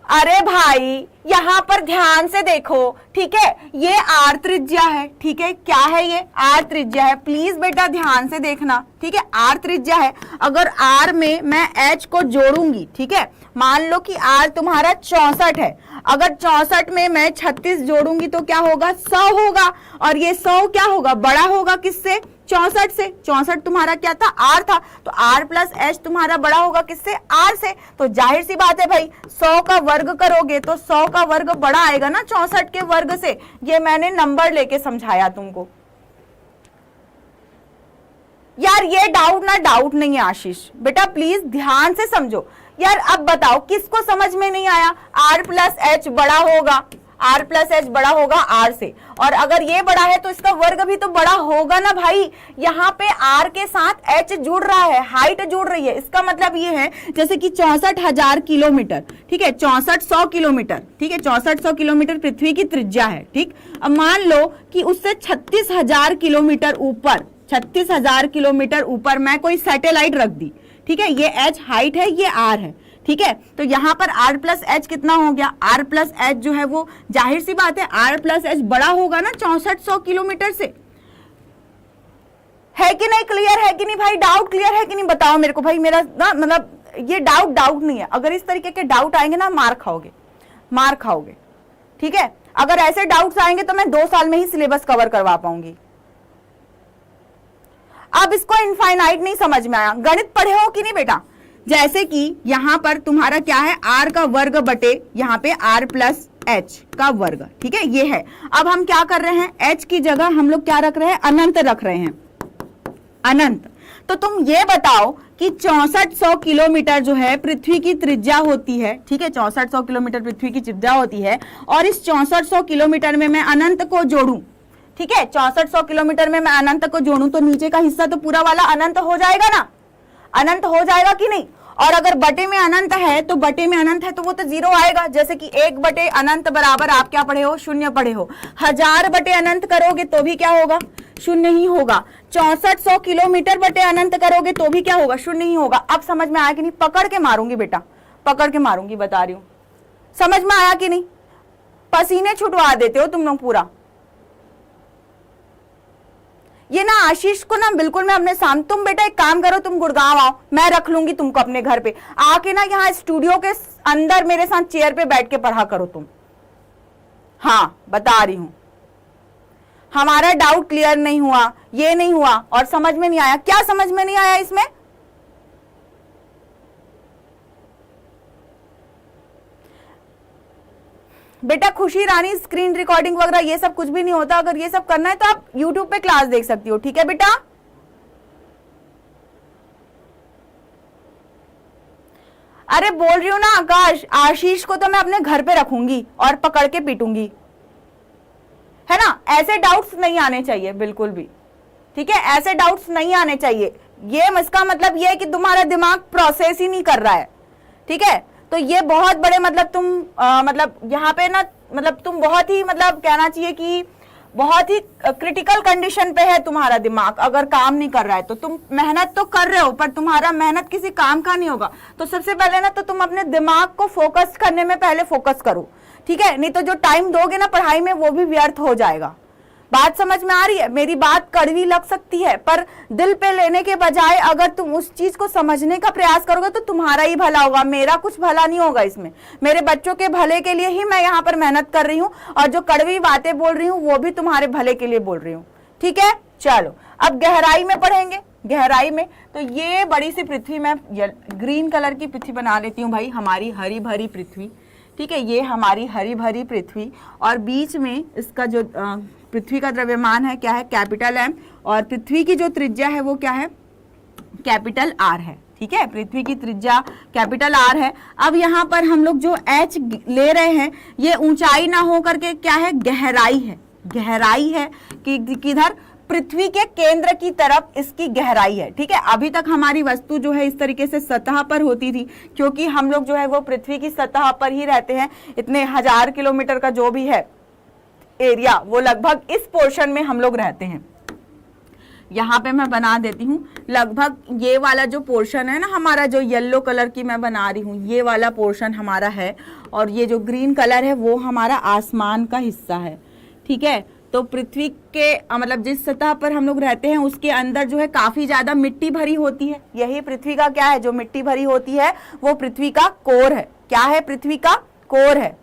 Speaker 1: अरे भाई यहां पर ध्यान से देखो, ठीक है, ये r त्रिज्या है, ठीक है, क्या है ये r त्रिज्या है, प्लीज बेटा ध्यान से देखना, ठीक है, r त्रिज्या है। अगर r में मैं h को जोड़ूंगी, ठीक है, मान लो कि r तुम्हारा 64 है, अगर 64 में मैं 36 जोड़ूंगी तो क्या होगा, 100 होगा, और ये 100 क्या होगा, बड़ा होगा किससे, 64 से। 64 तुम्हारा क्या था, r था, तो r प्लस h तुम्हारा बड़ा होगा किससे, r से। तो जाहिर सी बात है भाई, 100 का वर्ग करोगे तो 100 का वर्ग बड़ा आएगा ना 64 के वर्ग से। ये मैंने नंबर लेके समझाया तुमको यार, ये डाउट ना डाउट नहीं है आशीष बेटा, प्लीज ध्यान से समझो यार। अब बताओ किसको समझ में नहीं आया, r प्लस एच बड़ा होगा, r प्लस एच बड़ा होगा r से, और अगर ये बड़ा है तो इसका वर्ग भी तो बड़ा होगा ना भाई। यहाँ पे r के साथ h जुड़ रहा है, हाइट जुड़ रही है, इसका मतलब ये है जैसे कि 64,000 किलोमीटर, ठीक है, 6400 किलोमीटर, ठीक है, 6400 किलोमीटर पृथ्वी की त्रिज्या है, ठीक। अब मान लो कि उससे 36,000 किलोमीटर ऊपर, 36,000 किलोमीटर ऊपर मैं कोई सैटेलाइट रख दी, ठीक है, ये h हाइट है, ये r है, ठीक है। तो यहां पर r प्लस एच कितना हो गया, r प्लस एच जो है वो जाहिर सी बात है r प्लस एच बड़ा होगा ना 6400 किलोमीटर से, है कि नहीं, क्लियर है कि नहीं भाई, डाउट क्लियर है कि नहीं, बताओ मेरे को भाई। मेरा ना मतलब ये डाउट नहीं है, अगर इस तरीके के डाउट आएंगे ना मार खाओगे, मार खाओगे, ठीक है। अगर ऐसे डाउट्स आएंगे तो मैं 2 साल में ही सिलेबस कवर करवा पाऊंगी। अब इसको इनफाइनाइट नहीं समझ में आया, गणित पढ़े हो कि नहीं बेटा, जैसे कि यहां पर तुम्हारा क्या है, r का वर्ग बटे यहाँ पे r प्लस एच का वर्ग, ठीक है, ये है। अब हम क्या कर रहे हैं, h की जगह हम लोग क्या रख रहे हैं, अनंत रख रहे हैं, अनंत। तो तुम ये बताओ कि 6400 किलोमीटर जो है पृथ्वी की त्रिज्या होती है, ठीक है, 6400 किलोमीटर पृथ्वी की त्रिज्या होती है, और इस 6400 किलोमीटर में मैं अनंत को जोड़ूं, ठीक है, 6400 किलोमीटर में मैं अनंत को जोड़ूं तो नीचे का हिस्सा तो पूरा वाला अनंत हो जाएगा ना, अनंत हो जाएगा कि नहीं। और अगर बटे में अनंत है तो बटे में अनंत है तो वो तो 0 आएगा, जैसे कि 1 बटे अनंत बराबर आप क्या पढ़े हो, 0 पढ़े हो। 1000 बटे अनंत करोगे तो भी क्या होगा, 0 ही होगा। 6400 किलोमीटर बटे अनंत करोगे तो भी क्या होगा, 0 ही होगा। अब समझ में आया कि नहीं, पकड़ के मारूंगी बेटा, पकड़ के मारूंगी, बता रही हूं, समझ में आया कि नहीं। पसीने छुटवा देते हो तुम लोग पूरा। ये ना आशीष को ना बिल्कुल मैं अपने सामने, तुम बेटा एक काम करो, तुम गुड़गांव आओ, मैं रख लूंगी तुमको अपने घर पे आके ना, यहाँ स्टूडियो के अंदर मेरे साथ चेयर पे बैठ के पढ़ा करो तुम। हाँ बता रही हूं, हमारा डाउट क्लियर नहीं हुआ, ये नहीं हुआ और समझ में नहीं आया। क्या समझ में नहीं आया इसमें, बेटा खुशी रानी स्क्रीन रिकॉर्डिंग वगैरह ये सब कुछ भी नहीं होता। अगर ये सब करना है तो आप YouTube पे क्लास देख सकती हो, ठीक है बेटा। अरे बोल रही हूं ना आकाश, आशीष को तो मैं अपने घर पे रखूंगी और पकड़ के पीटूंगी, है ना। ऐसे डाउट्स नहीं आने चाहिए बिल्कुल भी, ठीक है, ऐसे डाउट्स नहीं आने चाहिए। ये इसका मतलब ये है कि तुम्हारा दिमाग प्रोसेस ही नहीं कर रहा है, ठीक है। तो ये बहुत बड़े मतलब तुम मतलब यहाँ पे ना मतलब तुम बहुत ही मतलब कहना चाहिए कि बहुत ही क्रिटिकल कंडीशन पे है तुम्हारा दिमाग। अगर काम नहीं कर रहा है तो तुम मेहनत तो कर रहे हो पर तुम्हारा मेहनत किसी काम का नहीं होगा। तो सबसे पहले ना तो तुम अपने दिमाग को फोकस करने में पहले फोकस करो, ठीक है, नहीं तो जो टाइम दोगे ना पढ़ाई में वो भी व्यर्थ हो जाएगा। बात समझ में आ रही है, मेरी बात कड़वी लग सकती है पर दिल पे लेने के बजाय अगर तुम उस चीज को समझने का प्रयास करोगे तो तुम्हारा ही भला होगा, मेरा कुछ भला नहीं होगा इसमें। मेरे बच्चों के भले के लिए ही मैं यहाँ पर मेहनत कर रही हूँ और जो कड़वी बातें बोल रही हूँ वो भी तुम्हारे भले के लिए बोल रही हूँ, ठीक है। चलो अब गहराई में पढ़ेंगे। गहराई में तो ये बड़ी सी पृथ्वी, मैं ग्रीन कलर की पृथ्वी बना लेती हूँ भाई, हमारी हरी भरी पृथ्वी, ठीक है, ये हमारी हरी भरी पृथ्वी और बीच में इसका जो पृथ्वी का द्रव्यमान है क्या है, कैपिटल M, और पृथ्वी की जो त्रिज्या है वो क्या है, कैपिटल R है, ठीक है, पृथ्वी की त्रिज्या कैपिटल R है। अब यहाँ पर हम लोग जो H ले रहे हैं ये ऊंचाई ना हो करके क्या है, गहराई है, गहराई है कि किधर, पृथ्वी के केंद्र की तरफ इसकी गहराई है। ठीक है, अभी तक हमारी वस्तु जो है इस तरीके से सतह पर होती थी, क्योंकि हम लोग जो है वो पृथ्वी की सतह पर ही रहते हैं। इतने 1000 किलोमीटर का जो भी है एरिया, वो लगभग इस पोर्शन में हम लोग रहते हैं। यहाँ पे मैं बना देती हूँ, लगभग ये वाला जो पोर्शन है ना हमारा, जो येलो कलर की मैं बना रही हूँ, ये वाला पोर्शन हमारा है, और ये जो ग्रीन कलर है वो हमारा आसमान का हिस्सा है। ठीक है, तो पृथ्वी के मतलब जिस सतह पर हम लोग रहते हैं उसके अंदर जो है काफी ज्यादा मिट्टी भरी होती है। यही पृथ्वी का क्या है, जो मिट्टी भरी होती है वो पृथ्वी का कोर है। क्या है, पृथ्वी का कोर है।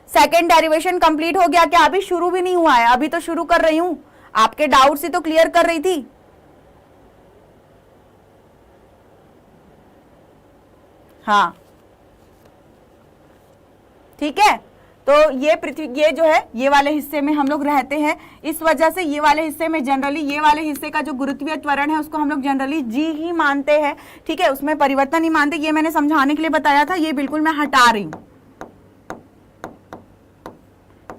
Speaker 1: सेकेंड डेरिवेशन कंप्लीट हो गया क्या? अभी शुरू भी नहीं हुआ है, अभी तो शुरू कर रही हूं, आपके डाउट से तो क्लियर कर रही थी। हाँ ठीक है, तो ये पृथ्वी, ये जो है ये वाले हिस्से में हम लोग रहते हैं। इस वजह से ये वाले हिस्से में जनरली, ये वाले हिस्से का जो गुरुत्वीय त्वरण है उसको हम लोग जनरली जी ही मानते हैं। ठीक है, उसमें परिवर्तन नहीं मानते। ये मैंने समझाने के लिए बताया था, ये बिल्कुल मैं हटा रही हूं।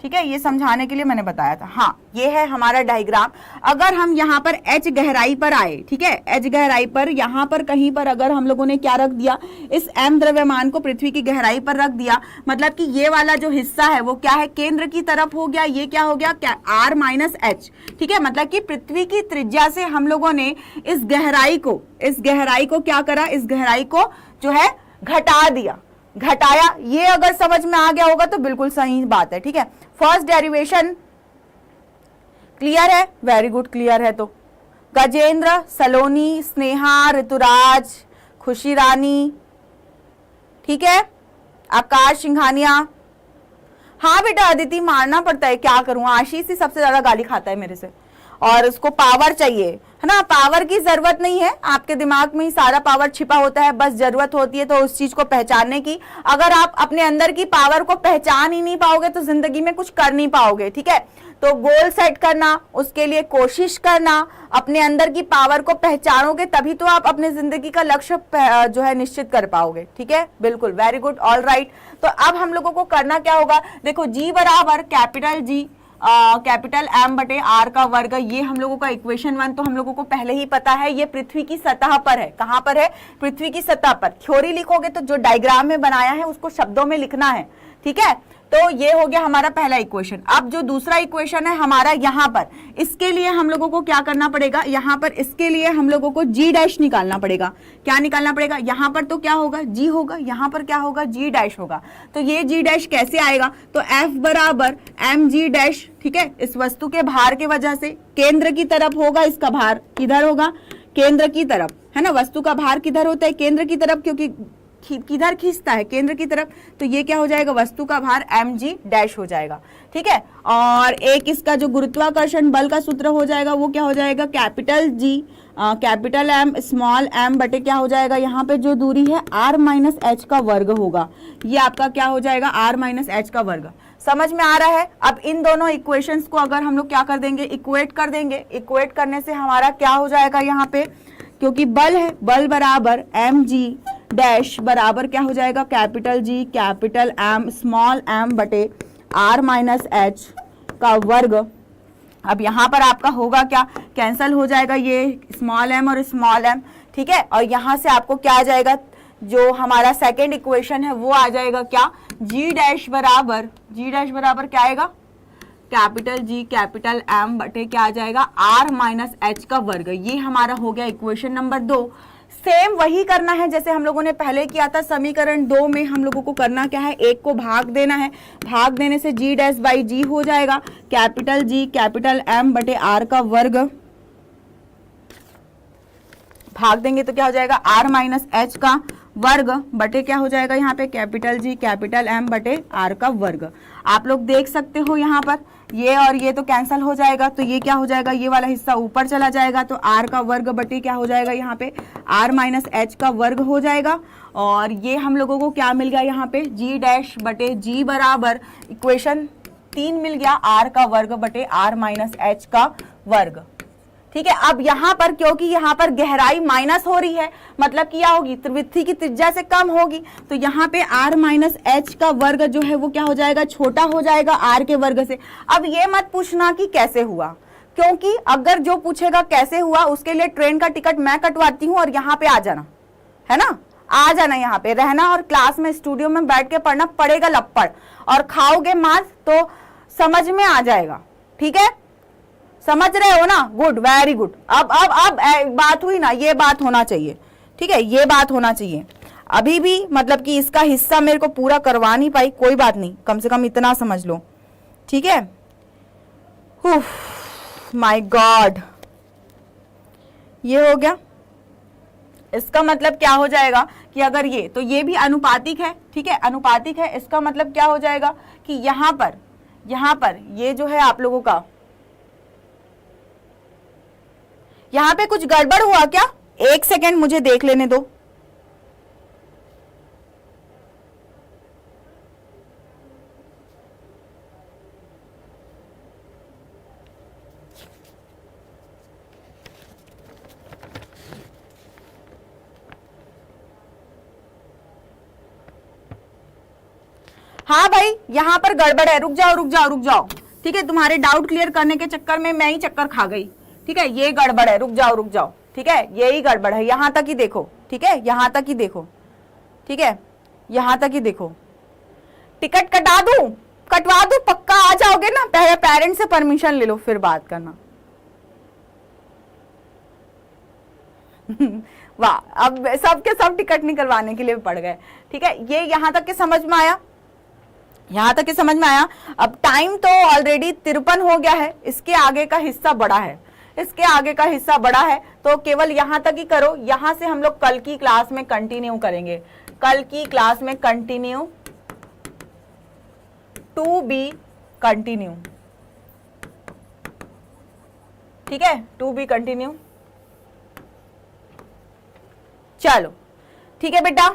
Speaker 1: ठीक है, ये समझाने के लिए मैंने बताया था। हाँ, ये है हमारा डायग्राम। अगर हम यहाँ पर h गहराई पर आए, ठीक है, h गहराई पर यहाँ पर कहीं पर अगर हम लोगों ने क्या रख दिया, इस m द्रव्यमान को पृथ्वी की गहराई पर रख दिया, मतलब कि ये वाला जो हिस्सा है वो क्या है, केंद्र की तरफ हो गया। ये क्या हो गया, क्या r माइनस एच। ठीक है, मतलब कि पृथ्वी की त्रिज्या से हम लोगों ने इस गहराई को क्या करा, इस गहराई को जो है घटा दिया, घटाया। ये अगर समझ में आ गया होगा तो बिल्कुल सही बात है। ठीक है, फर्स्ट डेरिवेशन क्लियर है, वेरी गुड, क्लियर है। तो गजेंद्र, सलोनी, स्नेहा, ऋतुराज, खुशी रानी, ठीक है, आकाश सिंघानिया। हाँ बेटा अदिति, मारना पड़ता है, क्या करूं, आशीष ही सबसे ज्यादा गाली खाता है मेरे से, और उसको पावर चाहिए, है ना। पावर की जरूरत नहीं है, आपके दिमाग में ही सारा पावर छिपा होता है, बस जरूरत होती है तो उस चीज को पहचानने की। अगर आप अपने अंदर की पावर को पहचान ही नहीं पाओगे तो जिंदगी में कुछ कर नहीं पाओगे। ठीक है, तो गोल सेट करना, उसके लिए कोशिश करना, अपने अंदर की पावर को पहचानोगे तभी तो आप अपने जिंदगी का लक्ष्य जो है निश्चित कर पाओगे। ठीक है, बिल्कुल, वेरी गुड, ऑल राइट। तो अब हम लोगों को करना क्या होगा, देखो जी बराबर कैपिटल जी कैपिटल एम बटे आर का वर्ग, ये हम लोगों का इक्वेशन 1 तो हम लोगों को पहले ही पता है। ये पृथ्वी की सतह पर है। कहां पर है, पृथ्वी की सतह पर। थ्योरी लिखोगे तो जो डायग्राम में बनाया है उसको शब्दों में लिखना है। ठीक है, तो ये हो गया हमारा पहला इक्वेशन। अब जो दूसरा इक्वेशन है हमारा यहाँ पर, इसके लिए हम लोगों को क्या करना पड़ेगा, यहाँ पर इसके लिए हम लोगों को जी डैश निकालना पड़ेगा। क्या निकालना पड़ेगा, यहाँ पर तो क्या होगा, जी होगा, यहाँ पर क्या होगा, जी डैश होगा। तो ये जी डैश कैसे आएगा, तो एफ बराबर एम जी डैश। ठीक है, इस वस्तु के भार के वजह से केंद्र की तरफ होगा, इसका भार किधर होगा, केंद्र की तरफ, है ना। वस्तु का भार किधर होता है, केंद्र की तरफ, क्योंकि किधर खींचता है, केंद्र की तरफ। तो ये क्या हो जाएगा, वस्तु का भार mg डैश हो जाएगा। ठीक है, और एक इसका जो गुरुत्वाकर्षण बल का सूत्र हो जाएगा वो क्या हो जाएगा, capital G capital M small m बटे क्या हो जाएगा, यहाँ पे जो दूरी है r माइनस एच का वर्ग होगा। ये आपका क्या हो जाएगा, r माइनस एच का वर्ग। समझ में आ रहा है। अब इन दोनों इक्वेशंस को अगर हम लोग क्या कर देंगे, इक्वेट कर देंगे। इक्वेट करने से हमारा क्या हो जाएगा, यहाँ पे क्योंकि बल है, बल बराबर mg डैश बराबर क्या हो जाएगा, capital G capital M small m बटे r माइनस एच का वर्ग। अब यहाँ पर आपका होगा क्या, कैंसल हो जाएगा ये स्मॉल m और स्मॉल m। ठीक है, और यहाँ से आपको क्या आ जाएगा, जो हमारा सेकेंड इक्वेशन है वो आ जाएगा क्या, g डैश बराबर क्या आएगा, कैपिटल G कैपिटल M बटे क्या आ जाएगा, r माइनस एच का वर्ग। ये हमारा हो गया इक्वेशन नंबर 2। सेम वही करना है जैसे हम लोगों ने पहले किया था। समीकरण 2 में हम लोगों को करना क्या है, एक को भाग देना है। भाग देने से g डैश बाई जी हो जाएगा, कैपिटल G कैपिटल M बटे r का वर्ग। भाग देंगे तो क्या हो जाएगा, r माइनस एच का वर्ग बटे क्या हो जाएगा, यहाँ पे कैपिटल G कैपिटल M बटे r का वर्ग। आप लोग देख सकते हो यहाँ पर ये और ये तो कैंसल हो जाएगा, तो ये क्या हो जाएगा, ये वाला हिस्सा ऊपर चला जाएगा, तो r का वर्ग बटे क्या हो जाएगा, यहाँ पे r माइनस एच का वर्ग हो जाएगा। और ये हम लोगों को क्या मिल गया, यहाँ पे g डैश बटे g बराबर इक्वेशन 3 मिल गया, r का वर्ग बटे r माइनस एच का वर्ग। ठीक है, अब यहाँ पर क्योंकि यहाँ पर गहराई माइनस हो रही है, मतलब क्या होगी, पृथ्वी की त्रिज्या से कम होगी, तो यहाँ पे r माइनस एच का वर्ग जो है वो क्या हो जाएगा, छोटा हो जाएगा r के वर्ग से। अब ये मत पूछना कि कैसे हुआ, क्योंकि अगर जो पूछेगा कैसे हुआ उसके लिए ट्रेन का टिकट मैं कटवाती हूँ और यहाँ पे आ जाना, है ना, आ जाना, यहाँ पे रहना और क्लास में स्टूडियो में बैठ के पढ़ना पड़ेगा लपड़, और खाओगे मार तो समझ में आ जाएगा, ठीक है, समझ रहे हो ना, गुड, वेरी गुड। अब बात हुई ना, ये बात होना चाहिए, ठीक है, ये बात होना चाहिए। अभी भी मतलब कि इसका हिस्सा मेरे को पूरा करवा नहीं पाई, कोई बात नहीं, कम से कम इतना समझ लो, ठीक है। माय गॉड, ये हो गया। इसका मतलब क्या हो जाएगा कि अगर ये, तो ये भी अनुपातिक है, ठीक है, अनुपातिक है। इसका मतलब क्या हो जाएगा कि यहां पर ये जो है आप लोगों का, यहां पे कुछ गड़बड़ हुआ क्या? एक सेकेंड मुझे देख लेने दो। हाँ भाई, यहां पर गड़बड़ है, रुक जाओ, ठीक है, तुम्हारे डाउट क्लियर करने के चक्कर में मैं ही चक्कर खा गई, ठीक है, ये गड़बड़ है, रुक जाओ, ठीक है, यही गड़बड़ है, यहां तक ही देखो, ठीक है, यहां तक ही देखो, ठीक है, यहां तक ही देखो। टिकट कटवा दूं, पक्का आ जाओगे ना? पहले पेरेंट्स से परमिशन ले लो फिर बात करना। वाह, अब सबके सब टिकट निकलवाने के लिए पड़ गए, ठीक है, ये यहां तक के समझ में आया, यहां तक के समझ में आया। अब टाइम तो ऑलरेडी 53 हो गया है, इसके आगे का हिस्सा बड़ा है, इसके आगे का हिस्सा बड़ा है, तो केवल यहां तक ही करो। यहां से हम लोग कल की क्लास में कंटिन्यू करेंगे, कल की क्लास में कंटिन्यू, टू बी कंटिन्यू, ठीक है, टू बी कंटिन्यू। चलो ठीक है बेटा,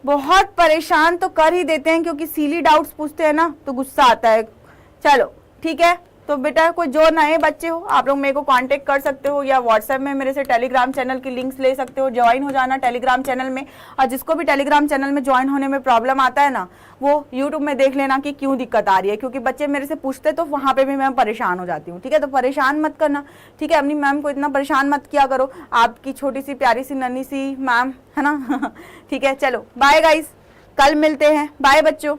Speaker 1: बहुत परेशान तो कर ही देते हैं क्योंकि सीली डाउट्स पूछते हैं ना तो गुस्सा आता है। चलो ठीक है, तो बेटा कोई जो नए बच्चे हो आप लोग मेरे को कांटेक्ट कर सकते हो या व्हाट्सएप में मेरे से टेलीग्राम चैनल की लिंक्स ले सकते हो, ज्वाइन हो जाना टेलीग्राम चैनल में। और जिसको भी टेलीग्राम चैनल में ज्वाइन होने में प्रॉब्लम आता है ना, वो यूट्यूब में देख लेना कि क्यों दिक्कत आ रही है, क्योंकि बच्चे मेरे से पूछते तो वहाँ पे भी मैं परेशान हो जाती हूँ, ठीक है, तो परेशान मत करना, ठीक है, अपनी मैम को इतना परेशान मत किया करो, आपकी छोटी सी प्यारी सी नन्ही सी मैम है ना। ठीक है, चलो बाय गाइस, कल मिलते हैं, बाय बच्चों।